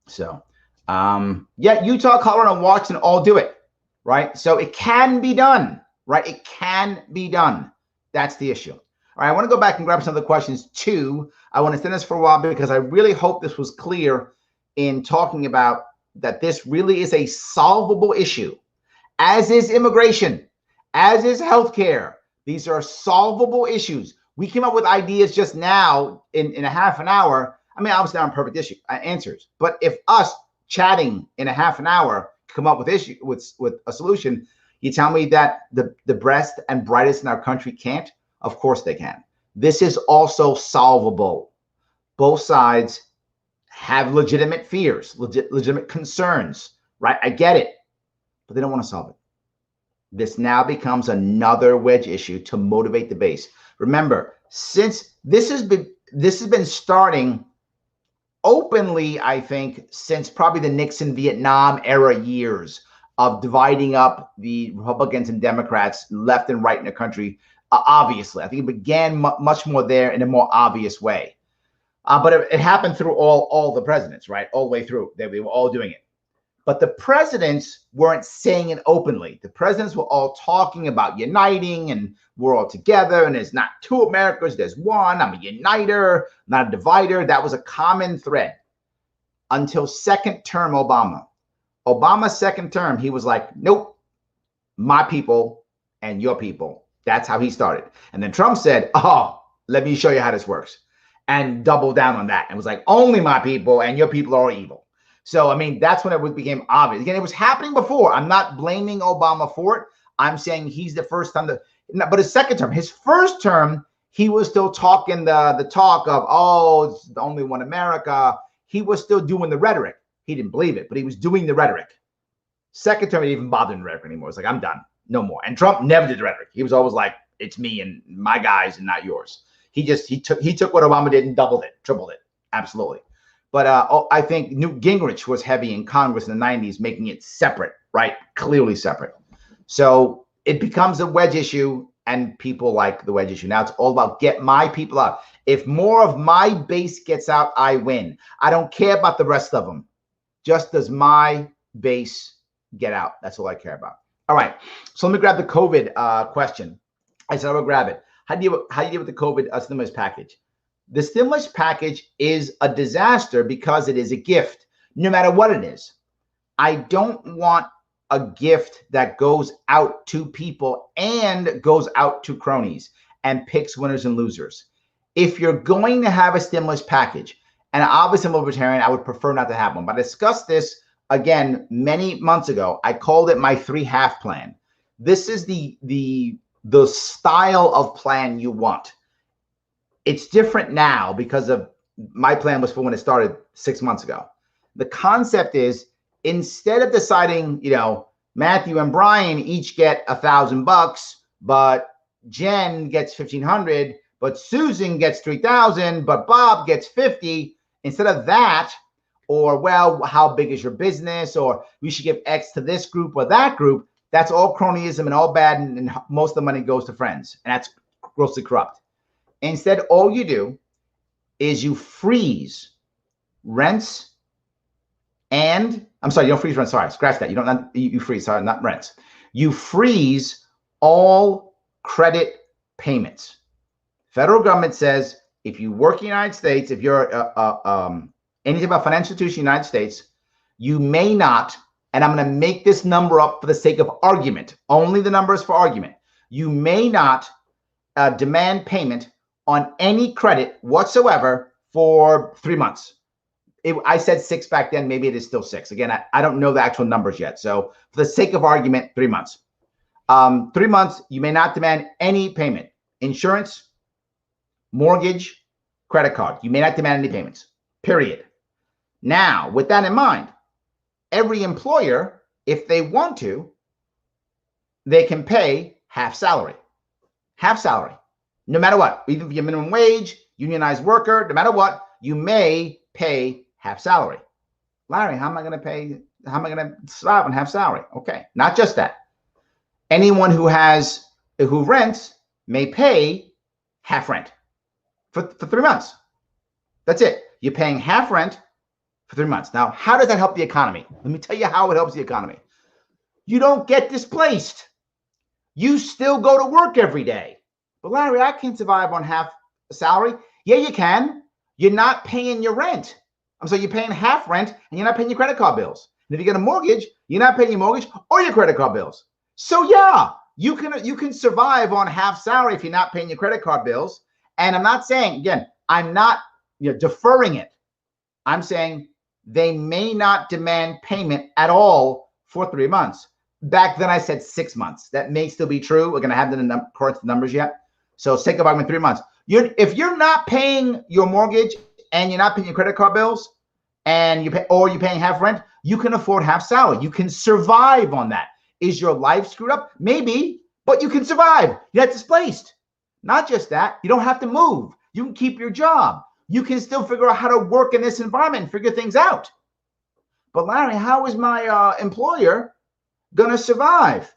So, yeah, Utah, Colorado, and Washington all do it, right? So it can be done, right? It can be done. That's the issue. All right, I want to go back and grab some of the questions too. I want to send this for a while because I really hope this was clear in talking about that this really is a solvable issue, as is immigration, as is healthcare. These are solvable issues. We came up with ideas just now in a half an hour. I mean, obviously not perfect answers, but if us chatting in a half an hour come up with a solution, you tell me that the best and brightest in our country can't? Of course they can. This is also solvable. Both sides have legitimate fears, legitimate concerns, right? I get it, but they don't want to solve it. This now becomes another wedge issue to motivate the base. Remember, since this has been starting openly, I think, since probably the Nixon Vietnam era years of dividing up the Republicans and Democrats left and right in the country. Obviously, I think it began much more there in a more obvious way. But it happened through all the presidents, right? All the way through. We were all doing it. But the presidents weren't saying it openly. The presidents were all talking about uniting and we're all together and there's not two Americas, there's one. I'm a uniter, not a divider. That was a common thread until second term Obama. Obama's second term, he was like, nope, my people and your people. That's how he started. And then Trump said, oh, let me show you how this works. And doubled down on that and was like, only my people and your people are evil. So, I mean, that's when it became obvious. Again, it was happening before. I'm not blaming Obama for it. I'm saying he's the first time but his second term, his first term, he was still talking the talk of, oh, it's the only one America. He was still doing the rhetoric. He didn't believe it, but he was doing the rhetoric. Second term, he didn't even bother in rhetoric anymore. It's like, I'm done. No more. And Trump never did the rhetoric. He was always like, it's me and my guys and not yours. He took what Obama did and doubled it, tripled it. Absolutely. But I think Newt Gingrich was heavy in Congress in the 90s, making it separate, right? Clearly separate. So it becomes a wedge issue, and people like the wedge issue. Now it's all about get my people out. If more of my base gets out, I win. I don't care about the rest of them. Just does my base get out? That's all I care about. All right. So let me grab the COVID question. I said I will grab it. How do you deal with the COVID stimulus package? The stimulus package is a disaster because it is a gift, no matter what it is. I don't want a gift that goes out to people and goes out to cronies and picks winners and losers. If you're going to have a stimulus package, and obviously I'm a libertarian, I would prefer not to have one, but I discussed this again many months ago. I called it my 3-half plan. This is the style of plan you want. It's different now because of my plan was for when it started 6 months ago. The concept is instead of deciding, Matthew and Brian each get $1,000, but Jen gets 1,500, but Susan gets 3,000, but Bob gets 50. Instead of that, or well, how big is your business, or we should give X to this group or that group. That's all cronyism and all bad, and most of the money goes to friends, and that's grossly corrupt. Instead, all you do is you freeze rents And I'm sorry, you don't freeze rent. Sorry, scratch that. You don't, you freeze, sorry, not rents. You freeze all credit payments. Federal government says if you work in the United States, if you're anything about financial institution in the United States, you may not, and I'm going to make this number up for the sake of argument, only the numbers for argument. You may not demand payment on any credit whatsoever for 3 months. I said 6 back then. Maybe it is still 6. Again, I don't know the actual numbers yet. So for the sake of argument, 3 months. 3 months, you may not demand any payment. Insurance, mortgage, credit card. You may not demand any payments, period. Now, with that in mind, every employer, if they want to, they can pay half salary. Half salary. No matter what. Even if you're minimum wage, unionized worker, no matter what, you may pay half salary. Larry, how am I going to pay? How am I going to survive on half salary? Okay, not just that. Anyone who rents may pay half rent for 3 months. That's it. You're paying half rent for 3 months. Now, how does that help the economy? Let me tell you how it helps the economy. You don't get displaced. You still go to work every day. But Larry, I can survive on half salary. Yeah, you can. You're not paying your rent. So you're paying half rent and you're not paying your credit card bills. And if you get a mortgage, you're not paying your mortgage or your credit card bills. So yeah, you can survive on half salary if you're not paying your credit card bills. And I'm not saying, again, I'm not deferring it. I'm saying they may not demand payment at all for 3 months. Back then I said 6 months. That may still be true. We're going to have the correct numbers yet. So sake of argument, 3 months. If you're not paying your mortgage and you're not paying your credit card bills and you're paying half rent, you can afford half salary. You can survive on that. Is your life screwed up? Maybe, but you can survive. You're not displaced. Not just that, you don't have to move. You can keep your job. You can still figure out how to work in this environment and figure things out. But Larry, how is my employer going to survive?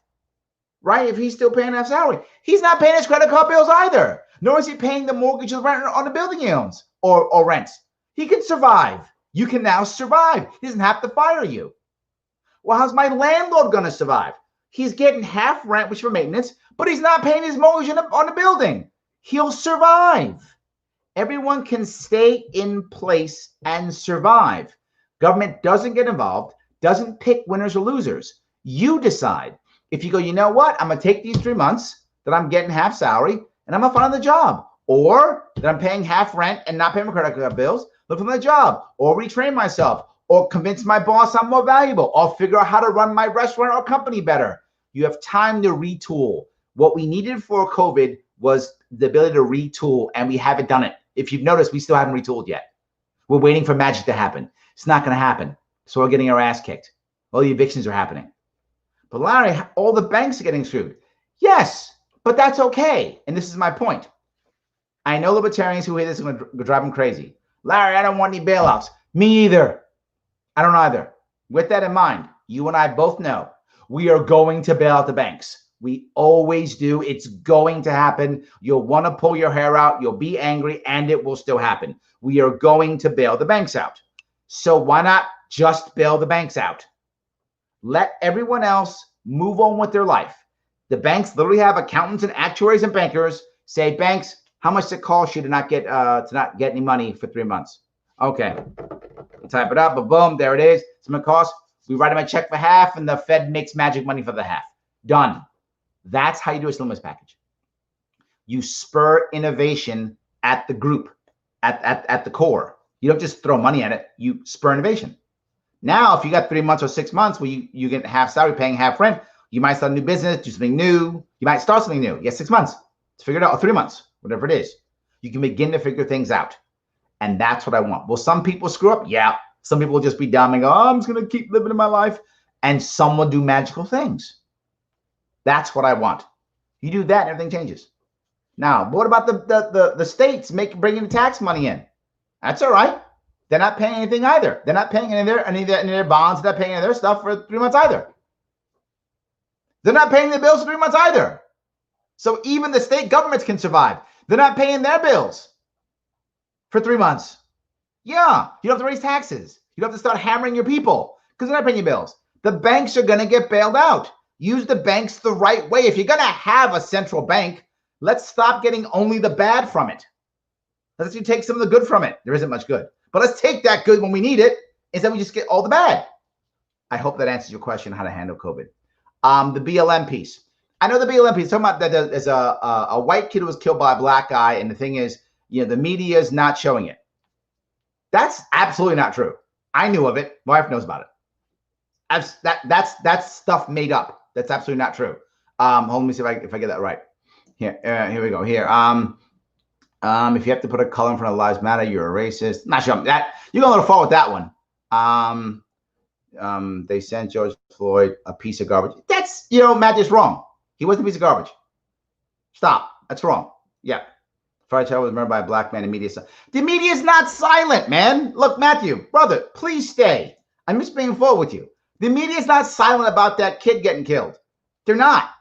Right? If he's still paying half salary, he's not paying his credit card bills either. Nor is he paying the mortgage or rent on the building he owns or rents. He can survive. You can now survive. He doesn't have to fire you. Well, how's my landlord going to survive? He's getting half rent, which is for maintenance, but he's not paying his mortgage on the building. He'll survive. Everyone can stay in place and survive. Government doesn't get involved, doesn't pick winners or losers. You decide. If you go, you know what? I'm going to take these 3 months that I'm getting half salary and I'm going to find the job. Or that I'm paying half rent and not paying my credit card bills, look for my job or retrain myself or convince my boss I'm more valuable or figure out how to run my restaurant or company better. You have time to retool. What we needed for COVID was the ability to retool, and we haven't done it. If you've noticed, we still haven't retooled yet. We're waiting for magic to happen. It's not going to happen. So we're getting our ass kicked. All the evictions are happening. But Larry, all the banks are getting screwed. Yes, but that's okay. And this is my point. I know libertarians who hear this are going to drive them crazy. Larry, I don't want any bailouts. Me either. I don't either. With that in mind, you and I both know we are going to bail out the banks. We always do. It's going to happen. You'll want to pull your hair out. You'll be angry, and it will still happen. We are going to bail the banks out. So why not just bail the banks out? Let everyone else move on with their life. The banks literally have accountants and actuaries and bankers say, banks, how much does it cost you to not get any money for 3 months? Okay. Type it up, but boom, there it is. It's going to cost. We write them a check for half, and the Fed makes magic money for the half. Done. That's how you do a stimulus package. You spur innovation at the group, at the core. You don't just throw money at it. You spur innovation. Now, if you got 3 months or 6 months where you get half salary, paying half rent, you might start a new business, do something new. You might start something new. You get 6 months to figure it out, or 3 months, whatever it is. You can begin to figure things out. And that's what I want. Will some people screw up? Yeah. Some people will just be dumb and go, oh, I'm just going to keep living in my life. And some will do magical things. That's what I want. You do that, and everything changes. Now, what about the states bringing the tax money in? That's all right. They're not paying anything either. They're not paying any of their bonds. They're not paying any of their stuff for 3 months either. They're not paying their bills for 3 months either. So even the state governments can survive. They're not paying their bills for 3 months. Yeah, you don't have to raise taxes. You don't have to start hammering your people because they're not paying your bills. The banks are going to get bailed out. Use the banks the right way. If you're going to have a central bank, let's stop getting only the bad from it. Let's take some of the good from it. There isn't much good. But let's take that good when we need it instead we just get all the bad. I hope that answers your question, how to handle COVID. The BLM piece. I know the BLM piece. Talking about that there's a white kid who was killed by a black guy, and the thing is, the media is not showing it. That's absolutely not true. I knew of it. My wife knows about it. That's stuff made up. That's absolutely not true. Hold on, let me see if I get that right. Here we go. Here. If you have to put a color in front of Lives Matter, you're a racist. Not sure that you're going to fall with that one. They sent George Floyd a piece of garbage. That's, Matt is wrong. He wasn't a piece of garbage. Stop. That's wrong. Yeah. Fried child was murdered by a black man in media. The media is not silent, man. Look, Matthew, brother, please stay. I'm just being forward with you. The media is not silent about that kid getting killed. They're not.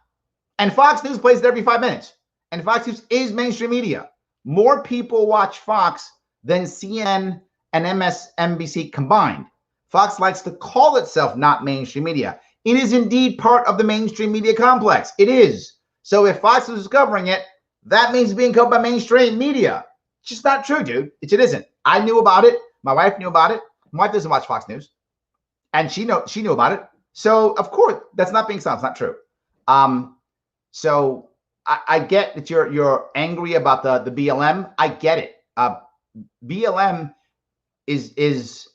And Fox News plays it every 5 minutes. And Fox News is mainstream media. More people watch Fox than CNN and MSNBC combined. Fox likes to call itself not mainstream media. It is indeed part of the mainstream media complex. It is. So if Fox News is covering it, that means it's being covered by mainstream media. It's just not true, dude. It isn't. I knew about it. My wife knew about it. My wife doesn't watch Fox News. And she knew about it. So, of course, that's not being silent. It's not true. So I get that you're angry about the BLM. I get it. BLM is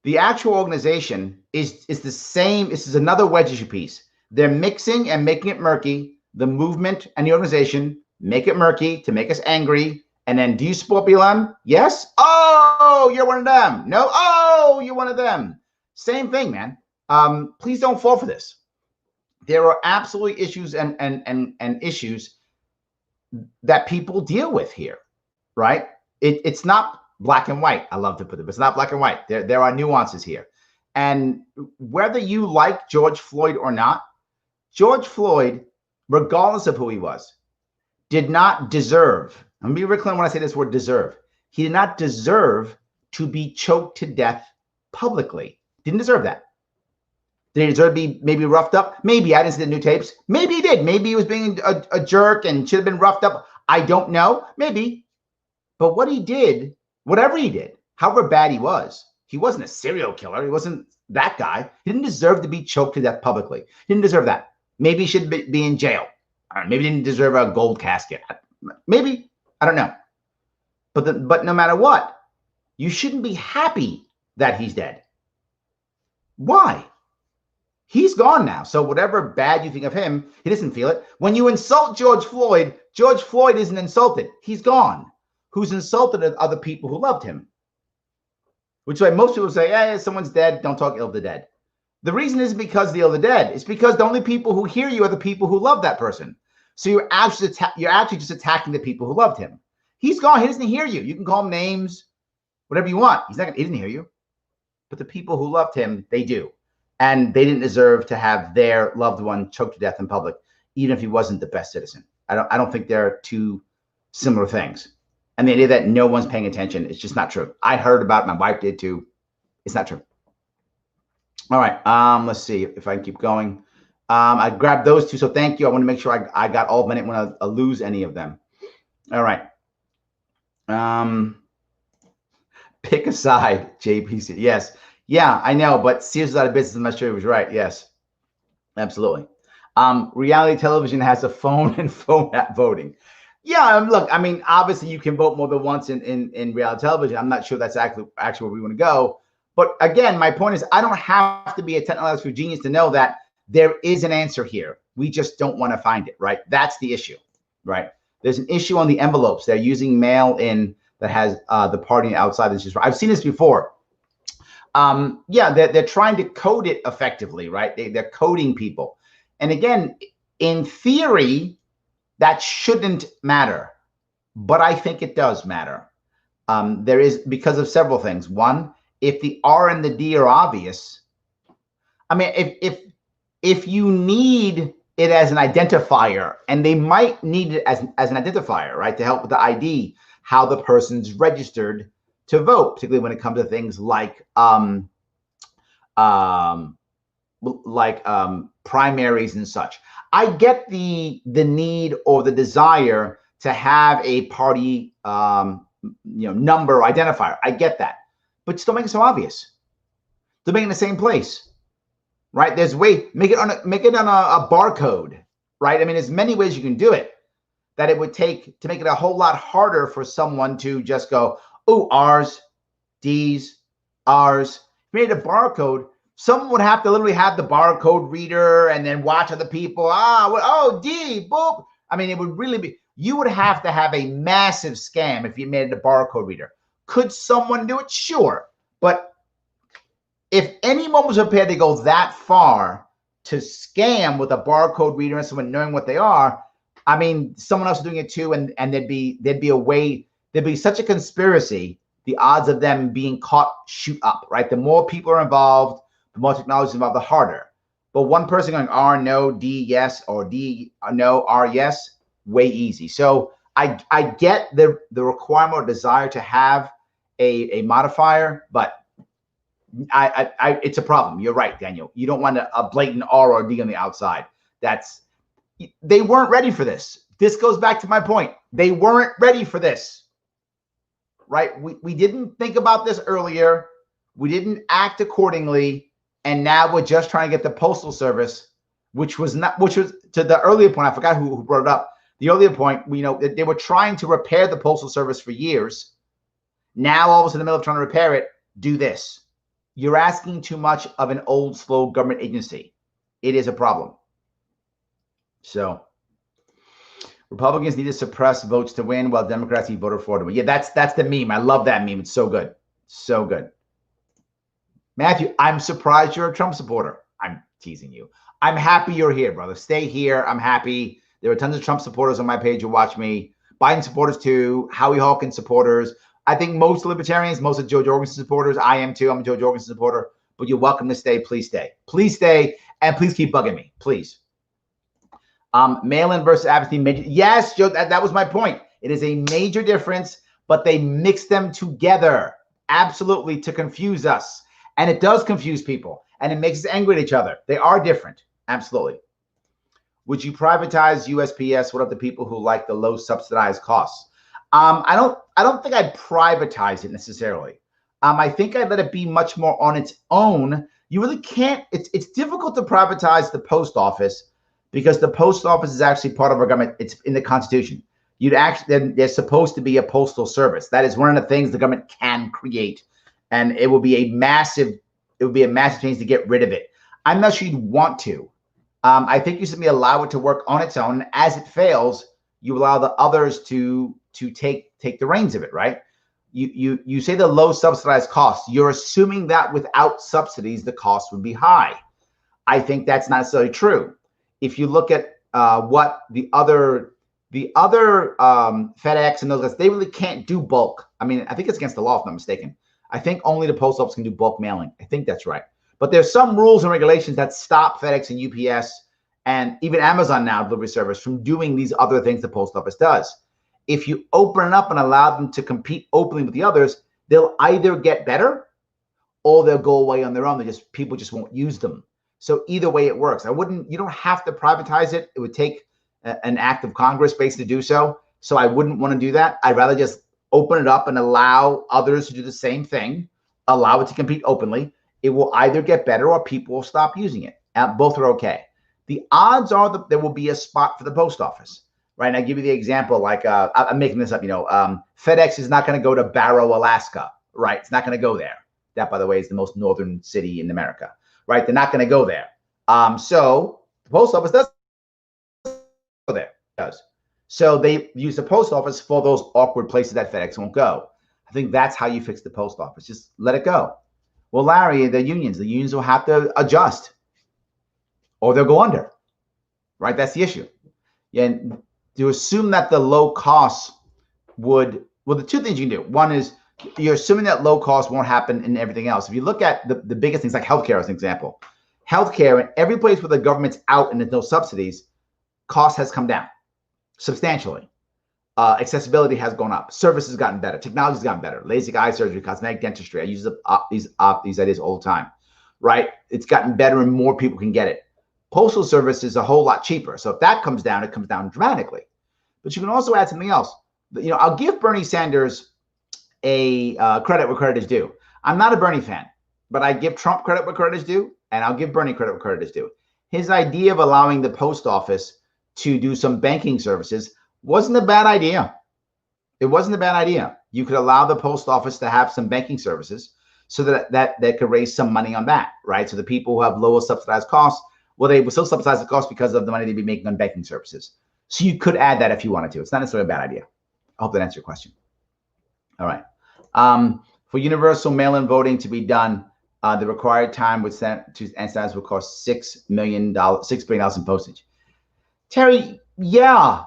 the actual organization is the same. This is another wedge issue piece. They're mixing and making it murky. The movement and the organization make it murky to make us angry. And then, do you support BLM? Yes. Oh, you're one of them. No. Oh, you're one of them. Same thing, man. Please don't fall for this. There are absolutely issues and issues that people deal with here, right? It's not black and white. I love to put it, but it's not black and white. There are nuances here. And whether you like George Floyd or not, George Floyd, regardless of who he was, did not deserve, I'm going to be very clear when I say this word deserve, he did not deserve to be choked to death publicly. Didn't deserve that. Did he deserve to be maybe roughed up? Maybe. I didn't see the new tapes. Maybe he did. Maybe he was being a jerk and should have been roughed up. I don't know. Maybe. But what he did, whatever he did, however bad he wasn't a serial killer. He wasn't that guy. He didn't deserve to be choked to death publicly. He didn't deserve that. Maybe he should be in jail. Maybe he didn't deserve a gold casket. Maybe. I don't know. But no matter what, you shouldn't be happy that he's dead. Why? He's gone now. So whatever bad you think of him, he doesn't feel it. When you insult George Floyd isn't insulted. He's gone. Who's insulted are the people who loved him. Which is why most people say, hey, someone's dead. Don't talk ill of the dead. The reason isn't because the ill of the dead. It's because the only people who hear you are the people who love that person. So you're actually just attacking the people who loved him. He's gone. He doesn't hear you. You can call him names, whatever you want. He didn't hear you. But the people who loved him, they do. And they didn't deserve to have their loved one choked to death in public, even if he wasn't the best citizen. I don't think they're two similar things. And the idea that no one's paying attention is just not true. I heard about it. My wife did too. It's not true. All right. Let's see if I can keep going. I grabbed those two. So thank you. I want to make sure I got all of them. I didn't want to lose any of them. All right. Pick a side, JPC. Yes. Yeah, I know, but Sears is out of business. I'm not sure he was right. Yes, absolutely. Reality television has a phone and phone app voting. Yeah, look, I mean, obviously you can vote more than once in reality television. I'm not sure that's actually where we want to go. But again, my point is I don't have to be a technological genius to know that there is an answer here. We just don't want to find it, right? That's the issue, right? There's an issue on the envelopes. They're using mail-in that has the party outside. I've seen this before. Yeah, they're trying to code it effectively, right? They're coding people. And again, in theory, that shouldn't matter, but I think it does matter. There is, because of several things. One, if the R and the D are obvious, I mean, if you need it as an identifier, and they might need it as an identifier, right, to help with the ID, how the person's registered to vote, particularly when it comes to things like primaries and such. I get the need or the desire to have a party number identifier. I get that, but just don't make it so obvious. Don't make it in the same place, right? There's make it on a barcode, right? I mean, there's many ways you can do it that it would take to make it a whole lot harder for someone to just go, oh, R's, D's, R's. If you made a barcode, someone would have to literally have the barcode reader and then watch other people. D, boop. I mean, it would really be, you would have to have a massive scam if you made it a barcode reader. Could someone do it? Sure. But if anyone was prepared to go that far to scam with a barcode reader and someone knowing what they are, I mean, someone else is doing it too, and there'd be such a conspiracy, the odds of them being caught shoot up, right? The more people are involved, the more technology is involved, the harder. But one person going R, no, D, yes, or D, no, R, yes, way easy. So I get the requirement or desire to have a modifier, but it's a problem. You're right, Daniel. You don't want a blatant R or D on the outside. They weren't ready for this. This goes back to my point. They weren't ready for this, right? We didn't think about this earlier. We didn't act accordingly. And now we're just trying to get the Postal Service, which was to the earlier point. I forgot who brought it up. The earlier point, they were trying to repair the Postal Service for years. Now, all of us in the middle of trying to repair it, do this. You're asking too much of an old, slow government agency. It is a problem. So Republicans need to suppress votes to win while Democrats need voter fraud to win. Yeah, that's the meme. I love that meme. It's so good. So good. Matthew, I'm surprised you're a Trump supporter. I'm teasing you. I'm happy you're here, brother. Stay here. I'm happy. There are tons of Trump supporters on my page who watch me. Biden supporters too. Howie Hawkins supporters. I think most libertarians, most of Joe Jorgensen supporters. I am too. I'm a Joe Jorgensen supporter. But you're welcome to stay. Please stay. Please stay. And please keep bugging me. Please. Mail-in versus absentee. Yes, Joe, that was my point. It is a major difference, but they mix them together. Absolutely, to confuse us. And it does confuse people. And it makes us angry at each other. They are different. Absolutely. Would you privatize USPS? What of the people who like the low subsidized costs? I don't think I'd privatize it necessarily. I think I'd let it be much more on its own. You really can't. It's difficult to privatize the post office because the post office is actually part of our government. It's in the Constitution. There's supposed to be a postal service. That is one of the things the government can create, and it will be a massive change to get rid of it. I'm not sure you'd want to. I think you simply allow it to work on its own. As it fails, you allow the others to take the reins of it, right? You say the low subsidized costs. You're assuming that without subsidies, the cost would be high. I think that's not necessarily true. If you look at what the other FedEx and those guys, they really can't do bulk. I mean, I think it's against the law if I'm not mistaken. I think only the post office can do bulk mailing. I think that's right. But there's some rules and regulations that stop FedEx and UPS and even Amazon now, delivery service, from doing these other things the post office does. If you open it up and allow them to compete openly with the others, they'll either get better or they'll go away on their own. People just won't use them. So either way it works. You don't have to privatize it. It would take an act of Congress basically to do so. So I wouldn't want to do that. I'd rather just open it up and allow others to do the same thing, allow it to compete openly. It will either get better or people will stop using it. Both are okay. The odds are that there will be a spot for the post office, right? And I give you the example, like I'm making this up, FedEx is not going to go to Barrow, Alaska, right? It's not going to go there. That, by the way, is the most northern city in America, right? They're not going to go there. So the post office does go there. It does. So they use the post office for those awkward places that FedEx won't go. I think that's how you fix the post office. Just let it go. Well, Larry, the unions will have to adjust or they'll go under, right? That's the issue. And to assume that the low costs the two things you can do. One is you're assuming that low costs won't happen in everything else. If you look at the biggest things like healthcare as an example, healthcare in every place where the government's out and there's no subsidies, cost has come down substantially. accessibility has gone up. Service has gotten better. Technology has gotten better. LASIK eye surgery, cosmetic dentistry. I use these ideas all the time, right? It's gotten better and more people can get it. Postal service is a whole lot cheaper. So if that comes down, it comes down dramatically. But you can also add something else. I'll give Bernie Sanders a credit where credit is due. I'm not a Bernie fan, but I give Trump credit where credit is due, and I'll give Bernie credit where credit is due. His idea of allowing the post office to do some banking services wasn't a bad idea. It wasn't a bad idea. You could allow the post office to have some banking services so that could raise some money on that, right? So the people who have lower subsidized costs, well, they will still subsidize the cost because of the money they'd be making on banking services. So you could add that if you wanted to. It's not necessarily a bad idea. I hope that answers your question. All right. For universal mail-in voting to be done, the required time would standards would cost $6 billion in postage. Terry, yeah.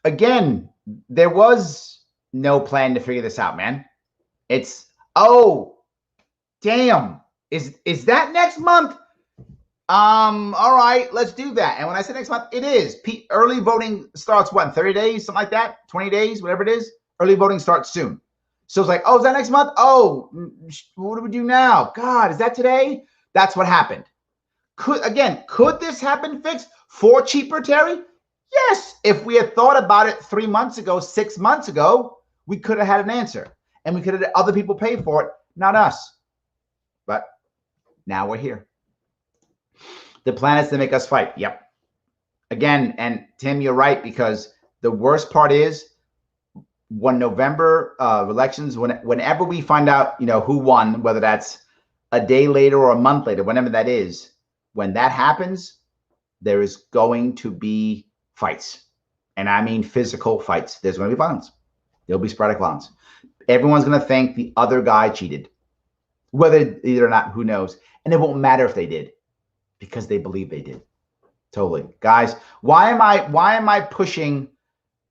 Again, there was no plan to figure this out, man. It's, oh, damn. Is that next month? All right, let's do that. And when I say next month, it is. Early voting starts what, 30 days, something like that? 20 days, whatever it is. Early voting starts soon. So it's like, oh, is that next month? Oh, what do we do now? God, is that today? That's what happened. Could this happen, Fix, for cheaper, Terry? Yes. If we had thought about it 3 months ago, 6 months ago, we could have had an answer. And we could have had other people pay for it, not us. But now we're here. The plan is to make us fight. Yep. Again, and Tim, you're right, because the worst part is when November elections, whenever we find out, who won, whether that's a day later or a month later, whenever that is, when that happens, there is going to be fights. And I mean physical fights. There's going to be violence. There'll be sporadic violence. Everyone's going to think the other guy cheated. Whether either or not, who knows? And it won't matter if they did, because they believe they did. Totally. Guys, why am I pushing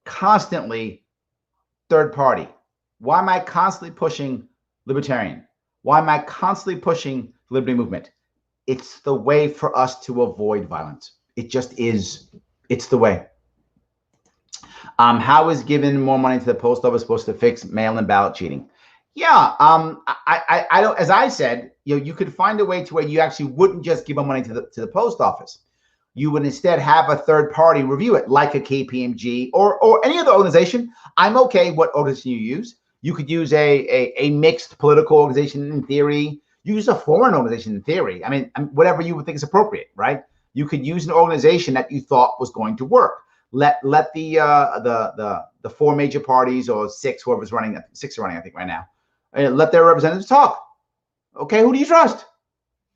constantly third party? Why am I constantly pushing libertarian? Why am I constantly pushing the liberty movement? It's the way for us to avoid violence. It just is. It's the way. How is giving more money to the post office supposed to fix mail-in ballot cheating? Yeah, I don't. As I said, you could find a way to where you actually wouldn't just give money to the post office. You would instead have a third party review it, like a KPMG or any other organization. I'm okay what organization you use. You could use a mixed political organization in theory. You use a foreign organization in theory. I mean, whatever you would think is appropriate, right? You could use an organization that you thought was going to work. Let the four major parties, or six, whoever's running, six are running, I think, right now. Let their representatives talk. Okay, who do you trust?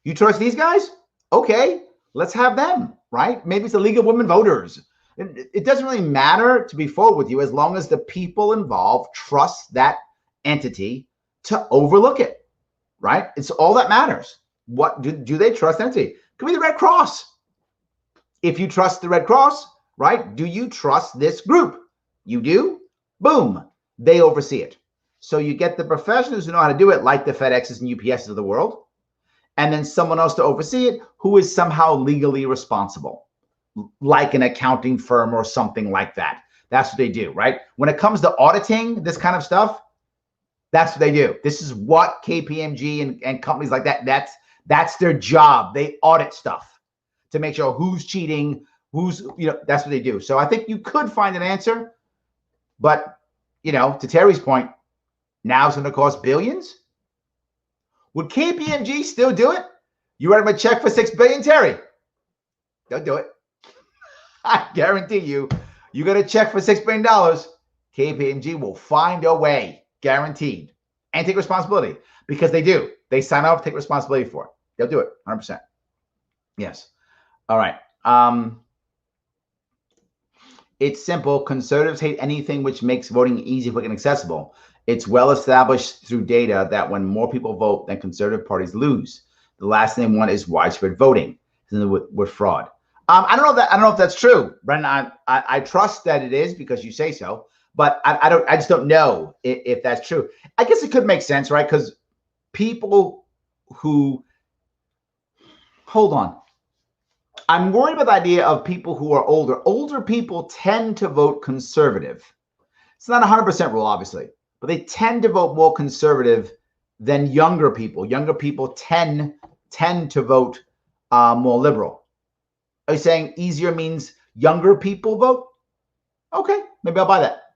You trust these guys? Okay, let's have them, right? Maybe it's the League of Women Voters. It doesn't really matter, to be forward with you, as long as the people involved trust that entity to overlook it, right? It's all that matters. What do they trust the entity? Could be the Red Cross. If you trust the Red Cross, right? Do you trust this group? You do? Boom. They oversee it. So you get the professionals who know how to do it, like the FedExes and UPSs of the world, and then someone else to oversee it who is somehow legally responsible, like an accounting firm or something like that. That's what they do, right? When it comes to auditing this kind of stuff, that's what they do. This is what KPMG and companies like that, that's their job. They audit stuff to make sure who's cheating, that's what they do. So I think you could find an answer, but, to Terry's point, now it's going to cost billions. Would KPMG still do it? You write them a check for $6 billion, Terry? They'll do it. I guarantee you, you got a check for $6 billion, KPMG will find a way, guaranteed, and take responsibility, because they do. They sign off, take responsibility for it. They'll do it, 100%. Yes. All right. It's simple. Conservatives hate anything which makes voting easy, quick, and accessible. It's well established through data that when more people vote, then conservative parties lose. The last thing they want is widespread voting with fraud. I don't know if that's true, Brendan. I trust that it is because you say so, but I just don't know if that's true. I guess it could make sense, right? Because people who, hold on. I'm worried about the idea of people who are older. Older people tend to vote conservative. It's not a 100% rule, obviously, but they tend to vote more conservative than younger people. Younger people tend to vote more liberal. Are you saying easier means younger people vote? Okay, maybe I'll buy that.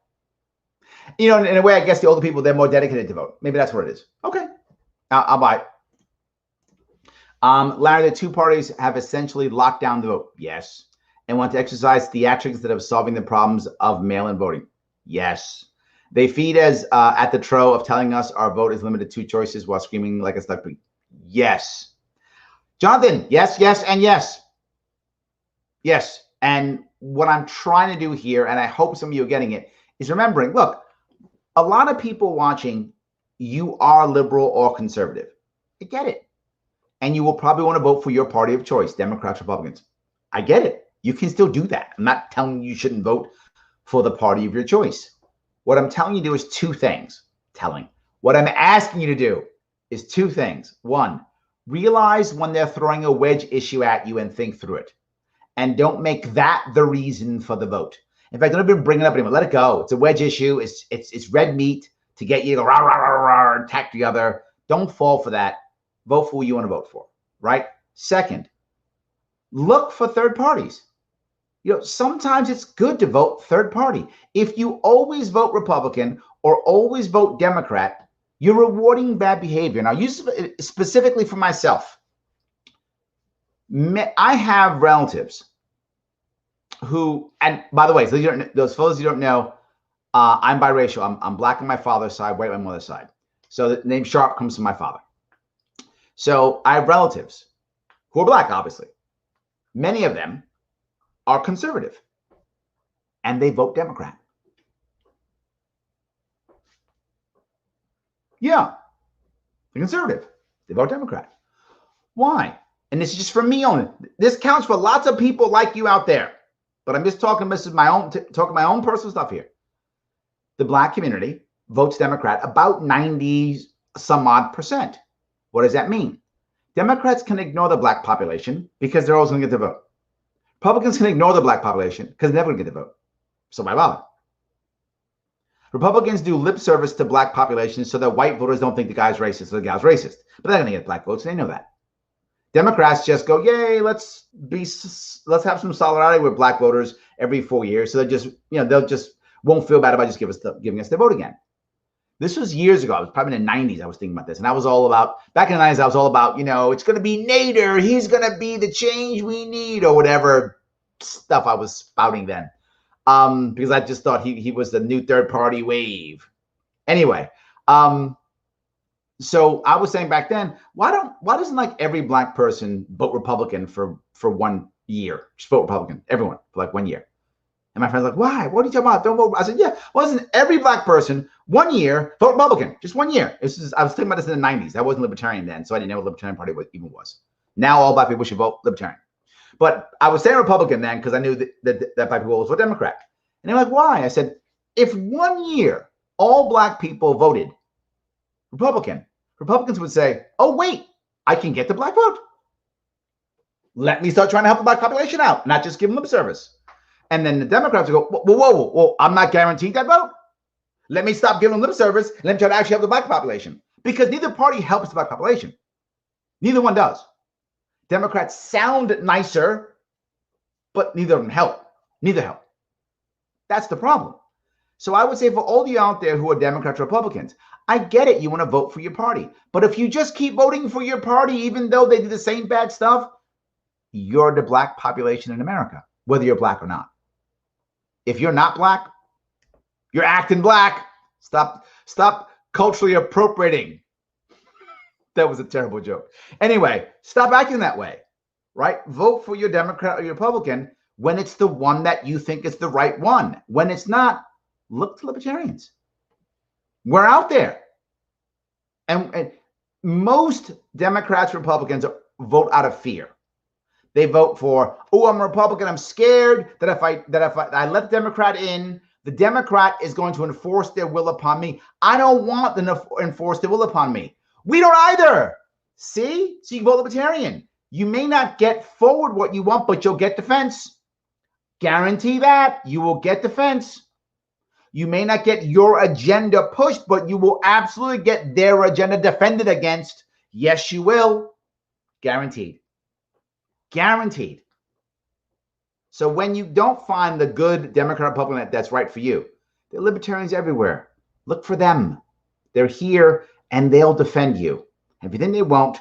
You know, in a way, I guess the older people, they're more dedicated to vote. Maybe that's what it is. Okay, I'll buy it. Larry, the two parties have essentially locked down the vote. Yes. And want to exercise theatrics instead of solving the problems of mail-in voting. Yes. They feed us at the trough of telling us our vote is limited to two choices while screaming like a stuck pig. Yes. Jonathan, yes, yes, and yes. Yes. And what I'm trying to do here, and I hope some of you are getting it, is remembering, look, a lot of people watching, you are liberal or conservative. I get it. And you will probably want to vote for your party of choice, Democrats, Republicans. I get it. You can still do that. I'm not telling you shouldn't vote for the party of your choice. What I'm telling you to do is two things. What I'm asking you to do is two things. One, realize when they're throwing a wedge issue at you and think through it. And don't make that the reason for the vote. In fact, don't even bring it up anymore. Let it go. It's a wedge issue. It's red meat to get you to rah, rah, rah, rah, attack the other. Don't fall for that. Vote for who you want to vote for, right? Second, look for third parties. You know, sometimes it's good to vote third party. If you always vote Republican or always vote Democrat, you're rewarding bad behavior. Now, use specifically for myself. I have relatives who, and by the way, so those fellows you don't know, I'm biracial. I'm black on my father's side, white on my mother's side. So the name Sharpe comes from my father. So I have relatives who are black, obviously. Many of them are conservative, and they vote Democrat. Yeah, they're conservative. They vote Democrat. Why? And this is just for me only. This counts for lots of people like you out there. But I'm just talking, this is my own, talking my own personal stuff here. The black community votes Democrat about 90 some odd percent. What does that mean? Democrats can ignore the black population because they're always going to get the vote. Republicans can ignore the black population because they're never going to get the vote. So why bother? Republicans do lip service to black populations so that white voters don't think the guy's racist or the gal's racist. But they're going to get black votes. They know that. Democrats just go, yay, let's have some solidarity with black voters every 4 years. So they'll just won't feel bad about just giving us their vote again. This was years ago. I was probably in the 90s. I was thinking about this. And I was all about, back in the 90s, I was all about, it's going to be Nader. He's going to be the change we need, or whatever stuff I was spouting then. Because I just thought he was the new third party wave. Anyway, so I was saying back then, why doesn't like every black person vote Republican for 1 year? Just vote Republican, everyone, for like 1 year. And my friend's like, why? What are you talking about? Don't vote. I said, yeah, wasn't every black person 1 year vote Republican? Just 1 year. I was thinking about this in the 90s. I wasn't libertarian then, so I didn't know what Libertarian Party even was. Now all black people should vote Libertarian. But I was saying Republican then because I knew that black people always vote Democrat. And they're like, why? I said, if 1 year all black people voted Republican, Republicans would say, oh, wait, I can get the black vote. Let me start trying to help the black population out, not just give them lip service. And then the Democrats would go, whoa, I'm not guaranteed that vote. Let me stop giving them lip service. Let me try to actually help the black population. Because neither party helps the black population. Neither one does. Democrats sound nicer, but neither of them help. Neither help. That's the problem. So I would say for all you out there who are Democrats, Republicans, I get it. You want to vote for your party. But if you just keep voting for your party, even though they do the same bad stuff, you're the black population in America, whether you're black or not. If you're not black, you're acting black. Stop culturally appropriating. That was a terrible joke. Anyway, stop acting that way, right? Vote for your Democrat or your Republican when it's the one that you think is the right one. When it's not, look to libertarians. We're out there. And most Democrats, Republicans vote out of fear. They vote for, oh, I'm a Republican. I'm scared that if I let the Democrat in, the Democrat is going to enforce their will upon me. I don't want them to enforce their will upon me. We don't either. See? So you can vote Libertarian. You may not get forward what you want, but you'll get defense. Guarantee that. You will get defense. You may not get your agenda pushed, but you will absolutely get their agenda defended against. Yes, you will. Guaranteed. Guaranteed. So when you don't find the good Democrat Republican that's right for you, there are libertarians everywhere. Look for them. They're here and they'll defend you. If you think they won't,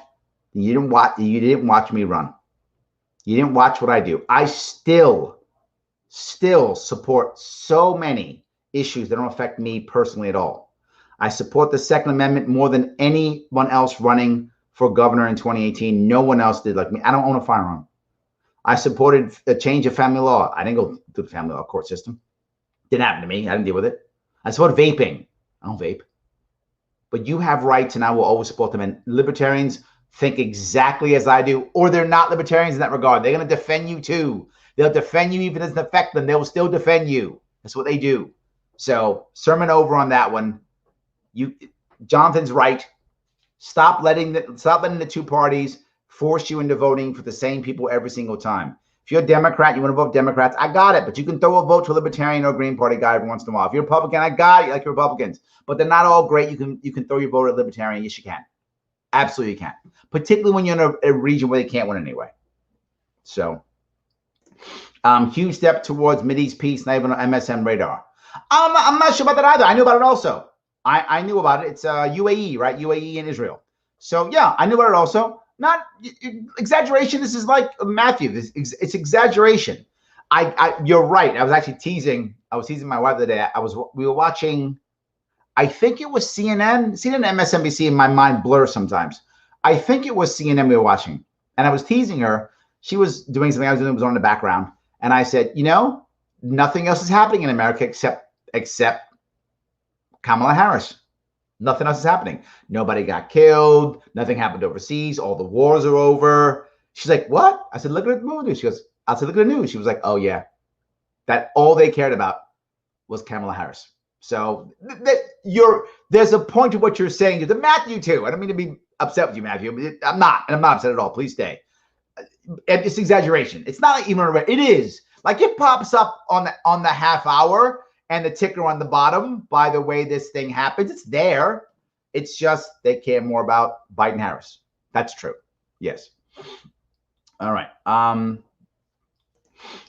you didn't watch me run. You didn't watch what I do. I still support so many issues that don't affect me personally at all. I support the Second Amendment more than anyone else running for governor in 2018. No one else did like me. I don't own a firearm. I supported a change of family law. I didn't go through the family law court system. Didn't happen to me. I didn't deal with it. I support vaping. I don't vape. But you have rights, and I will always support them. And libertarians think exactly as I do, or they're not libertarians in that regard. They're going to defend you too. They'll defend you even if it doesn't affect them. They will still defend you. That's what they do. So sermon over on that one. Jonathan's right. Stop letting the two parties force you into voting for the same people every single time. If you're a Democrat, you want to vote Democrats, I got it. But you can throw a vote to a Libertarian or Green Party guy every once in a while. If you're a Republican, I got it. You like your Republicans. But they're not all great. You can throw your vote at Libertarian. Yes, you can. Absolutely you can. Particularly when you're in a region where they can't win anyway. So, huge step towards Mideast peace, not even on MSM radar. I'm not sure about that either. I knew about it also. I knew about it. It's UAE, right? UAE and Israel. So, yeah, I knew about it also. Not exaggeration. This is like Matthew. It's exaggeration. You're right. I was actually teasing. I was teasing my wife the other day. We were watching. I think it was CNN, MSNBC. In my mind blurs sometimes. I think it was CNN we were watching, and I was teasing her. She was doing something I was doing. It was on in the background, and I said, nothing else is happening in America except Kamala Harris. Nothing else is happening. Nobody got killed. Nothing happened overseas. All the wars are over. She's like, what? I said, look at the news. She goes, I said, look at the news. She was like, oh, yeah. That all they cared about was Kamala Harris. So there's a point to what you're saying. To Matthew, too. I don't mean to be upset with you, Matthew. I'm not. And I'm not upset at all. Please stay. It's exaggeration. It's not even it is. Like it pops up on the half hour. And the ticker on the bottom, by the way this thing happens, it's there. It's just they care more about Biden Harris. That's true. Yes. All right.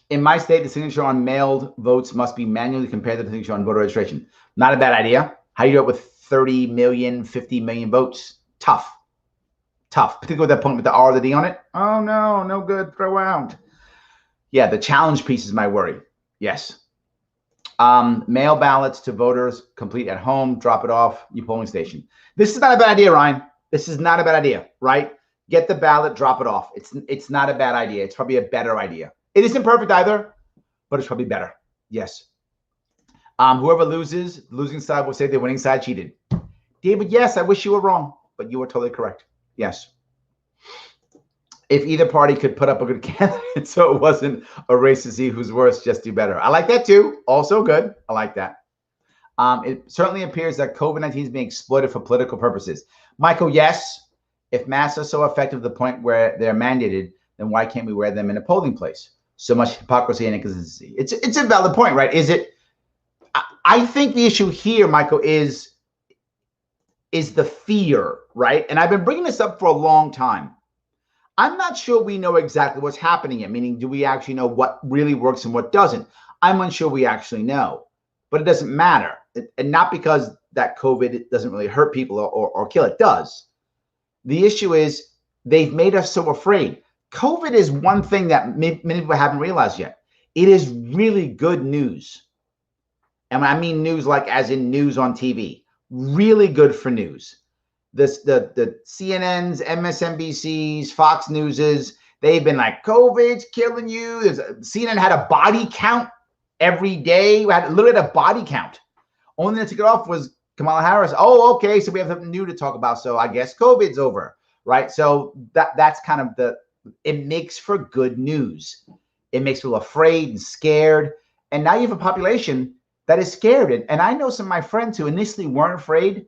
In my state, the signature on mailed votes must be manually compared to the signature on voter registration. Not a bad idea. How do you do it with 30 million, 50 million votes? Tough. Particularly with that point with the R or the D on it. Oh, no good. Throw out. Yeah, the challenge piece is my worry. Yes. Mail ballots to voters, complete at home, drop it off, your polling station. This is not a bad idea, Ryan. This is not a bad idea, right? Get the ballot, drop it off. It's not a bad idea. It's probably a better idea. It isn't perfect either, but it's probably better. Yes. Whoever loses, the losing side will say the winning side cheated. David, yes, I wish you were wrong, but you were totally correct. Yes. If either party could put up a good candidate so it wasn't a race to see who's worse, just do better. I like that too. Also good. I like that. It certainly appears that COVID-19 is being exploited for political purposes. Michael, yes. If masks are so effective to the point where they're mandated, then why can't we wear them in a polling place? So much hypocrisy and inconsistency. It's a valid point, right? Is it? I think the issue here, Michael, is the fear, right? And I've been bringing this up for a long time. I'm not sure we know exactly what's happening yet, meaning do we actually know what really works and what doesn't? I'm unsure we actually know, but it doesn't matter. And not because that COVID doesn't really hurt people or kill, it does. The issue is they've made us so afraid. COVID is one thing that many people haven't realized yet. It is really good news. And I mean news like as in news on TV. Really good for news. The CNNs, MSNBCs, Fox Newses, they've been like, COVID's killing you. CNN had a body count every day. We had literally a body count. Only thing that took it off was Kamala Harris. Oh, okay, so we have something new to talk about. So I guess COVID's over, right? So that's kind of it makes for good news. It makes people afraid and scared. And now you have a population that is scared. And I know some of my friends who initially weren't afraid,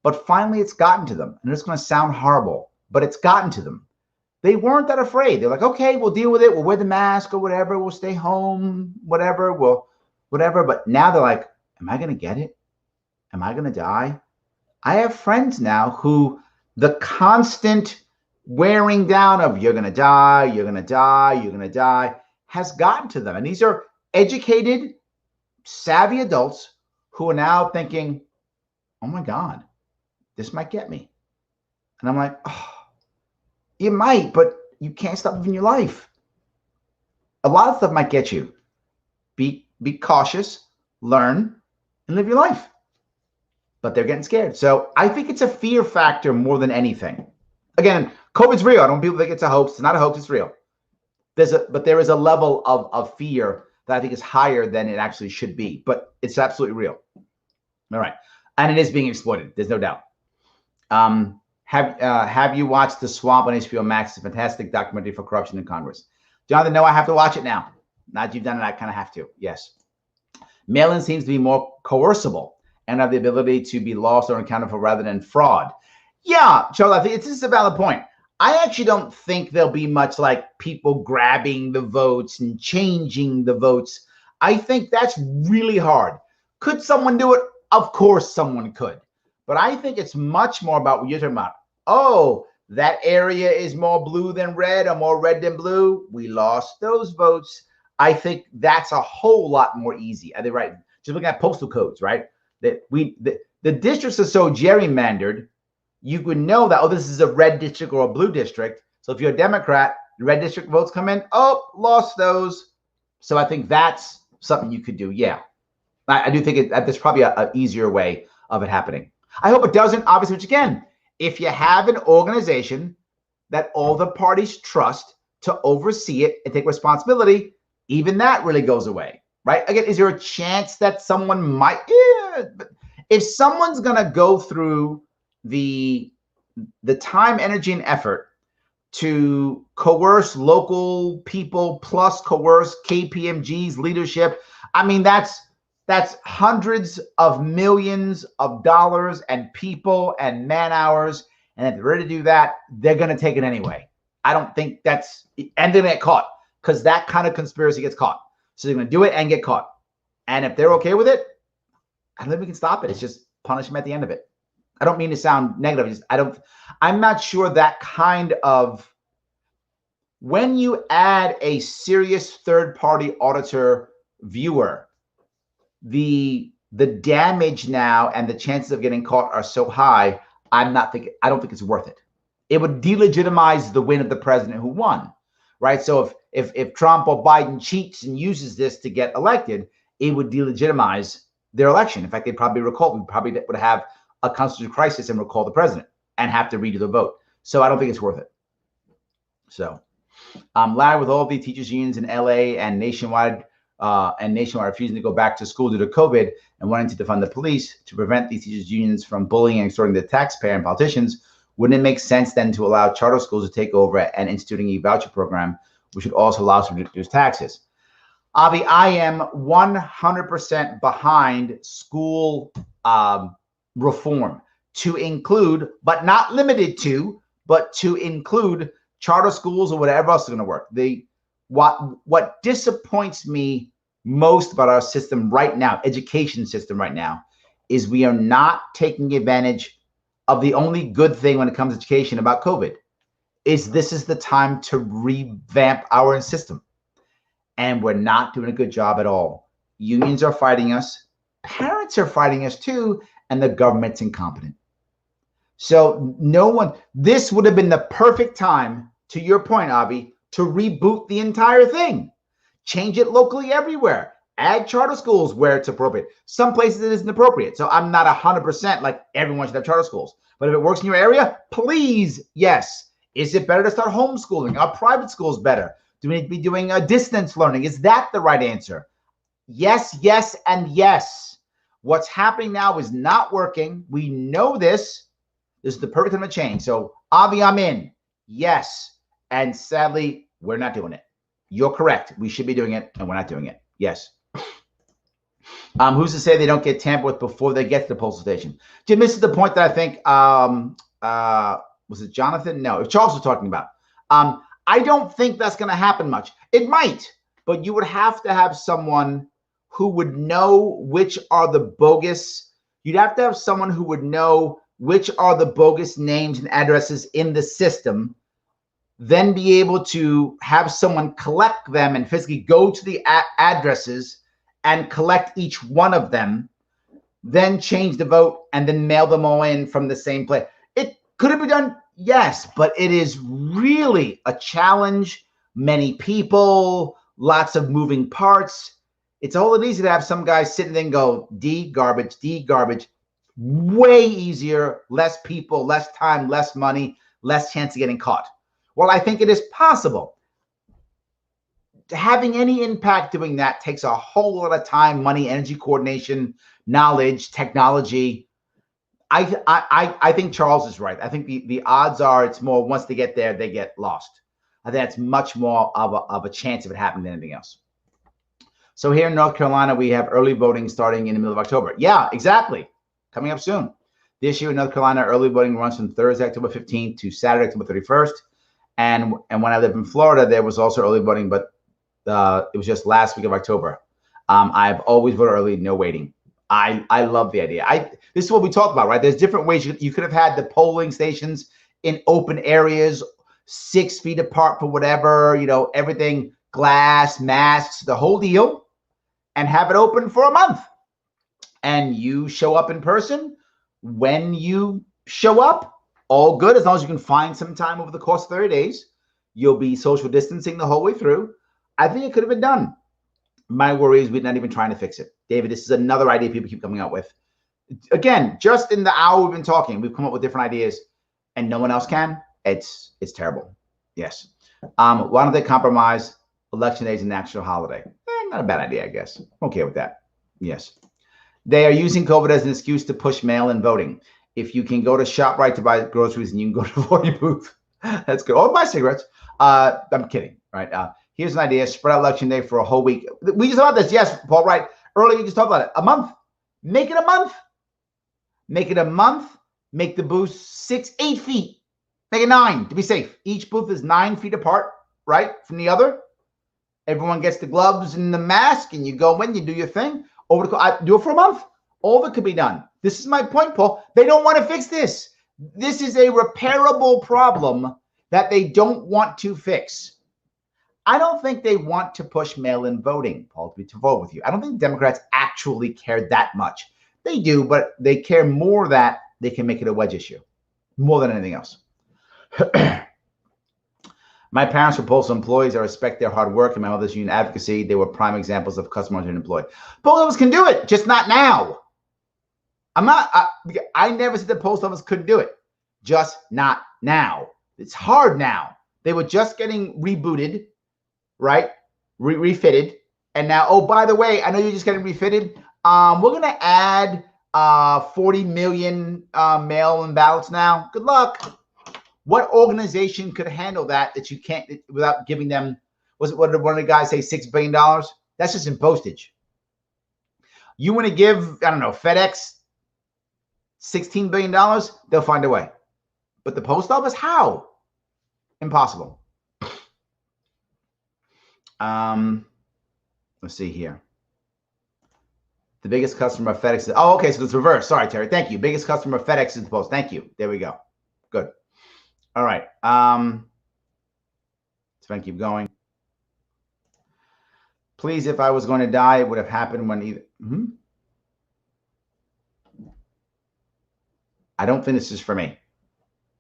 but finally it's gotten to them. And it's going to sound horrible, but it's gotten to them. They weren't that afraid. They're like, okay, we'll deal with it. We'll wear the mask or whatever. We'll stay home, whatever. But now they're like, am I going to get it? Am I going to die? I have friends now who the constant wearing down of you're going to die, you're going to die, you're going to die has gotten to them. And these are educated, savvy adults who are now thinking, oh my God, this might get me. And I'm like, oh, it might, but you can't stop living your life. A lot of stuff might get you. Be cautious, learn, and live your life. But they're getting scared. So I think it's a fear factor more than anything. Again, COVID's real. I don't want people think it's a hoax. It's not a hoax, it's real. But there is a level of fear that I think is higher than it actually should be. But it's absolutely real. All right. And it is being exploited. There's no doubt. Have you watched The Swamp on HBO Max? It's a fantastic documentary for corruption in Congress. Jonathan, no, I have to watch it now. Now that you've done it, I kind of have to. Yes. Mail-in seems to be more coercible and have the ability to be lost or accounted for rather than fraud. Yeah, Charles, I think this is a valid point. I actually don't think there'll be much like people grabbing the votes and changing the votes. I think that's really hard. Could someone do it? Of course someone could. But I think it's much more about what you're talking about. Oh, that area is more blue than red or more red than blue. We lost those votes. I think that's a whole lot more easy. Are they right? Just looking at postal codes, right? That the districts are so gerrymandered, you would know that, oh, this is a red district or a blue district. So if you're a Democrat, the red district votes come in, oh, lost those. So I think that's something you could do. Yeah, I do think there's probably an easier way of it happening. I hope it doesn't, obviously, which again, if you have an organization that all the parties trust to oversee it and take responsibility, even that really goes away, right? Again, is there a chance that someone might? Yeah, but if someone's going to go through the time, energy, and effort to coerce local people plus coerce KPMG's leadership, I mean, that's hundreds of millions of dollars and people and man hours. And if they're ready to do that, they're going to take it anyway. I don't think that's, and they're going to get caught because that kind of conspiracy gets caught. So they're going to do it and get caught. And if they're okay with it, I don't think we can stop it. It's just punish them at the end of it. I don't mean to sound negative. I'm not sure that kind of, when you add a serious third-party auditor viewer, the damage now and the chances of getting caught are so high. I don't think it's worth it. It would delegitimize the win of the president who won, right? So if Trump or Biden cheats and uses this to get elected, it would delegitimize their election. In fact, they'd probably would have a constitutional crisis and recall the president and have to redo the vote. So I don't think it's worth it. So, Larry, with all the teachers unions in LA and nationwide refusing to go back to school due to COVID and wanting to defund the police to prevent these teachers unions from bullying and extorting the taxpayer and politicians, wouldn't it make sense then to allow charter schools to take over and instituting a voucher program, which would also allow us to reduce taxes? Avi, I am 100% behind school reform to include, but not limited to, but to include charter schools or whatever else is going to work. What disappoints me most about our system right now, education system right now, is we are not taking advantage of the only good thing when it comes to education about COVID. This is the time to revamp our system. And we're not doing a good job at all. Unions are fighting us. Parents are fighting us too. And the government's incompetent. So this would have been the perfect time, to your point, Avi, to reboot the entire thing. Change it locally everywhere. Add charter schools where it's appropriate. Some places it isn't appropriate. So I'm not 100% like everyone should have charter schools. But if it works in your area, please, yes. Is it better to start homeschooling? Are private schools better? Do we need to be doing distance learning? Is that the right answer? Yes, yes, and yes. What's happening now is not working. We know this. This is the perfect time to change. So, Avi, I'm in. Yes. And sadly, we're not doing it. You're correct. We should be doing it, and we're not doing it. Yes. Who's to say they don't get tampered with before they get to the postal station? Jim, this is the point that I think, was it Jonathan? No, Charles was talking about. I don't think that's going to happen much. It might, but you would have to have someone who would know which are the bogus. You'd have to have someone who would know which are the bogus names and addresses in the system, then be able to have someone collect them and physically go to the addresses and collect each one of them, then change the vote and then mail them all in from the same place. It could have been done, yes, but it is really a challenge. Many people, lots of moving parts. It's all easy to have some guy sitting there and go, D, garbage, D, garbage. Way easier, less people, less time, less money, less chance of getting caught. Well, I think it is possible. Having any impact doing that takes a whole lot of time, money, energy, coordination, knowledge, technology. I think Charles is right. I think the odds are it's more once they get there, they get lost. I think that's much more of a chance of it happening than anything else. So here in North Carolina, we have early voting starting in the middle of October. Yeah, exactly. Coming up soon. This year in North Carolina, early voting runs from Thursday, October 15th to Saturday, October 31st. And when I lived in Florida, there was also early voting, but it was just last week of October. I've always voted early, no waiting. I love the idea. This is what we talked about, right? There's different ways you could have had the polling stations in open areas, 6 feet apart for whatever, everything, glass, masks, the whole deal, and have it open for a month. And you show up in person. When you show up, all good, as long as you can find some time over the course of 30 days. You'll be social distancing the whole way through. I think it could have been done. My worry is we're not even trying to fix it. David, this is another idea people keep coming up with. Again, just in the hour we've been talking, we've come up with different ideas and no one else can. It's terrible. Yes. Why don't they compromise election day as a national holiday? Not a bad idea, I guess. I'm okay with that. Yes. They are using COVID as an excuse to push mail-in voting. If you can go to ShopRite to buy groceries and you can go to the voting booth, that's good. Or buy cigarettes. I'm kidding, right? Here's an idea. Spread out election day for a whole week. We just talked about this. Yes, Paul, right. Earlier, you just talked about it. A month. Make it a month. Make it a month. Make the booths 6, 8 feet. Make it 9 to be safe. Each booth is 9 feet apart, right, from the other. Everyone gets the gloves and the mask, and you go in, you do your thing. Do it for a month. All that could be done. This is my point, Paul. They don't want to fix this. This is a repairable problem that they don't want to fix. I don't think they want to push mail-in voting, Paul, to be forward with you. I don't think Democrats actually care that much. They do, but they care more that they can make it a wedge issue more than anything else. My parents were postal employees. I respect their hard work and my mother's union advocacy. They were prime examples of customer-oriented employee. Post office can do it, just not now. I never said the post office couldn't do it, just not now. It's hard now. They were just getting rebooted, right? Refitted. And now, oh, by the way, I know you're just getting refitted. We're going to add 40 million mail-in ballots now. Good luck. What organization could handle that you can't without giving them, what did one of the guys say, $6 billion? That's just in postage. You want to give, I don't know, FedEx $16 billion, they'll find a way. But the post office, how? Impossible. Let's see here. The biggest customer of FedEx is, oh, okay, so it's reverse. Sorry, Terry. Thank you. Biggest customer of FedEx is the post. Thank you. There we go. Good. All right. So I keep going. Please, if I was going to die, it would have happened when either. I don't think this is for me.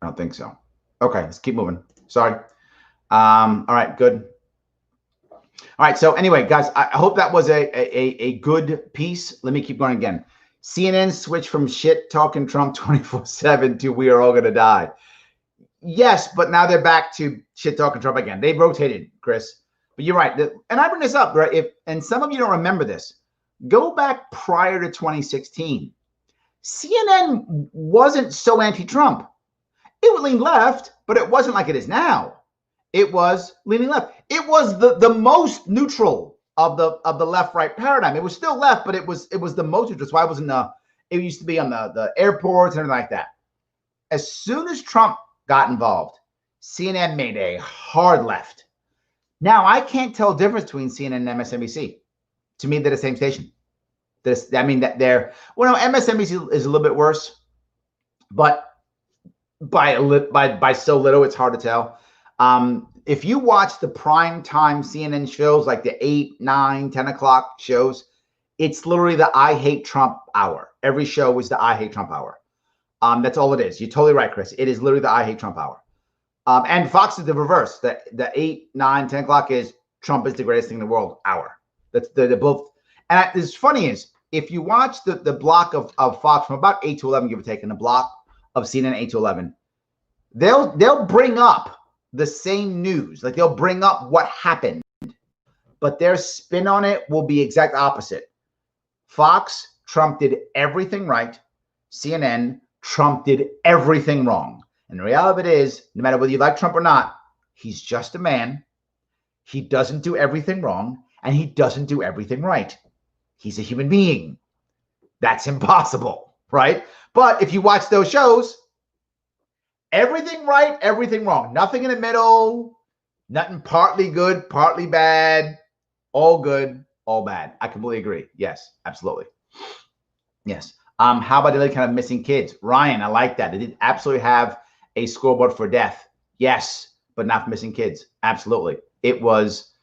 I don't think so. Okay, let's keep moving. Sorry. All right, good. All right, so anyway, guys, I hope that was a good piece. Let me keep going again. CNN switched from shit talking Trump 24/7 to we are all going to die. Yes, but now they're back to shit talking Trump again. They rotated, Chris. But you're right. And I bring this up, right? And some of you don't remember this. Go back prior to 2016. CNN wasn't so anti-Trump. It would lean left, but it wasn't like it is now. It was leaning left. It was the most neutral of the left-right paradigm. It was still left, but it was the most neutral. That's why it used to be on the airports and everything like that. As soon as Trump got involved, CNN made a hard left. Now I can't tell the difference between CNN and MSNBC. To me, they're the same station. I mean, that they're, well, no, MSNBC is a little bit worse, but by so little, it's hard to tell. If you watch the prime time CNN shows, like the 8, 9, 10 o'clock shows, it's literally the I hate Trump hour. Every show is the I hate Trump hour. That's all it is. You're totally right, Chris. It is literally the I hate Trump hour. And Fox is the reverse. The 8, 9, 10 o'clock is Trump is the greatest thing in the world hour. That's the both. And it's funny is, if you watch the block of Fox from about 8 to 11, give or take, in the block of CNN 8 to 11, they'll bring up the same news. Like, they'll bring up what happened, but their spin on it will be exact opposite. Fox, Trump did everything right. CNN, Trump did everything wrong. And the reality of it is, no matter whether you like Trump or not, he's just a man. He doesn't do everything wrong, and he doesn't do everything right. He's a human being. That's impossible, right? But if you watch those shows, everything right, everything wrong. Nothing in the middle, nothing partly good, partly bad, all good, all bad. I completely agree. Yes, absolutely. Yes. How about the other kind of missing kids? Ryan, I like that. They did absolutely have a scoreboard for death. Yes, but not for missing kids. Absolutely. It was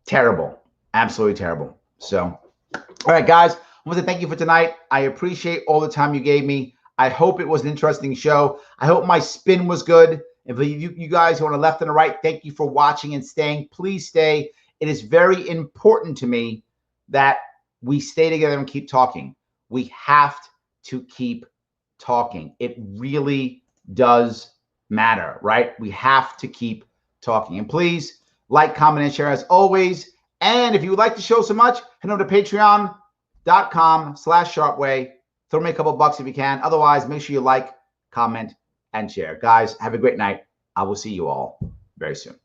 terrible. Absolutely terrible. So, all right, guys, I want to thank you for tonight. I appreciate all the time you gave me. I hope it was an interesting show. I hope my spin was good. And for you guys who are on the left and the right, thank you for watching and staying. Please stay. It is very important to me that we stay together and keep talking. We have to keep talking. It really does matter, right? We have to keep talking. And please like, comment, and share as always. And if you would like to show so much, head over to patreon.com/Sharpe Way. Throw me a couple bucks if you can. Otherwise, make sure you like, comment, and share. Guys, have a great night. I will see you all very soon.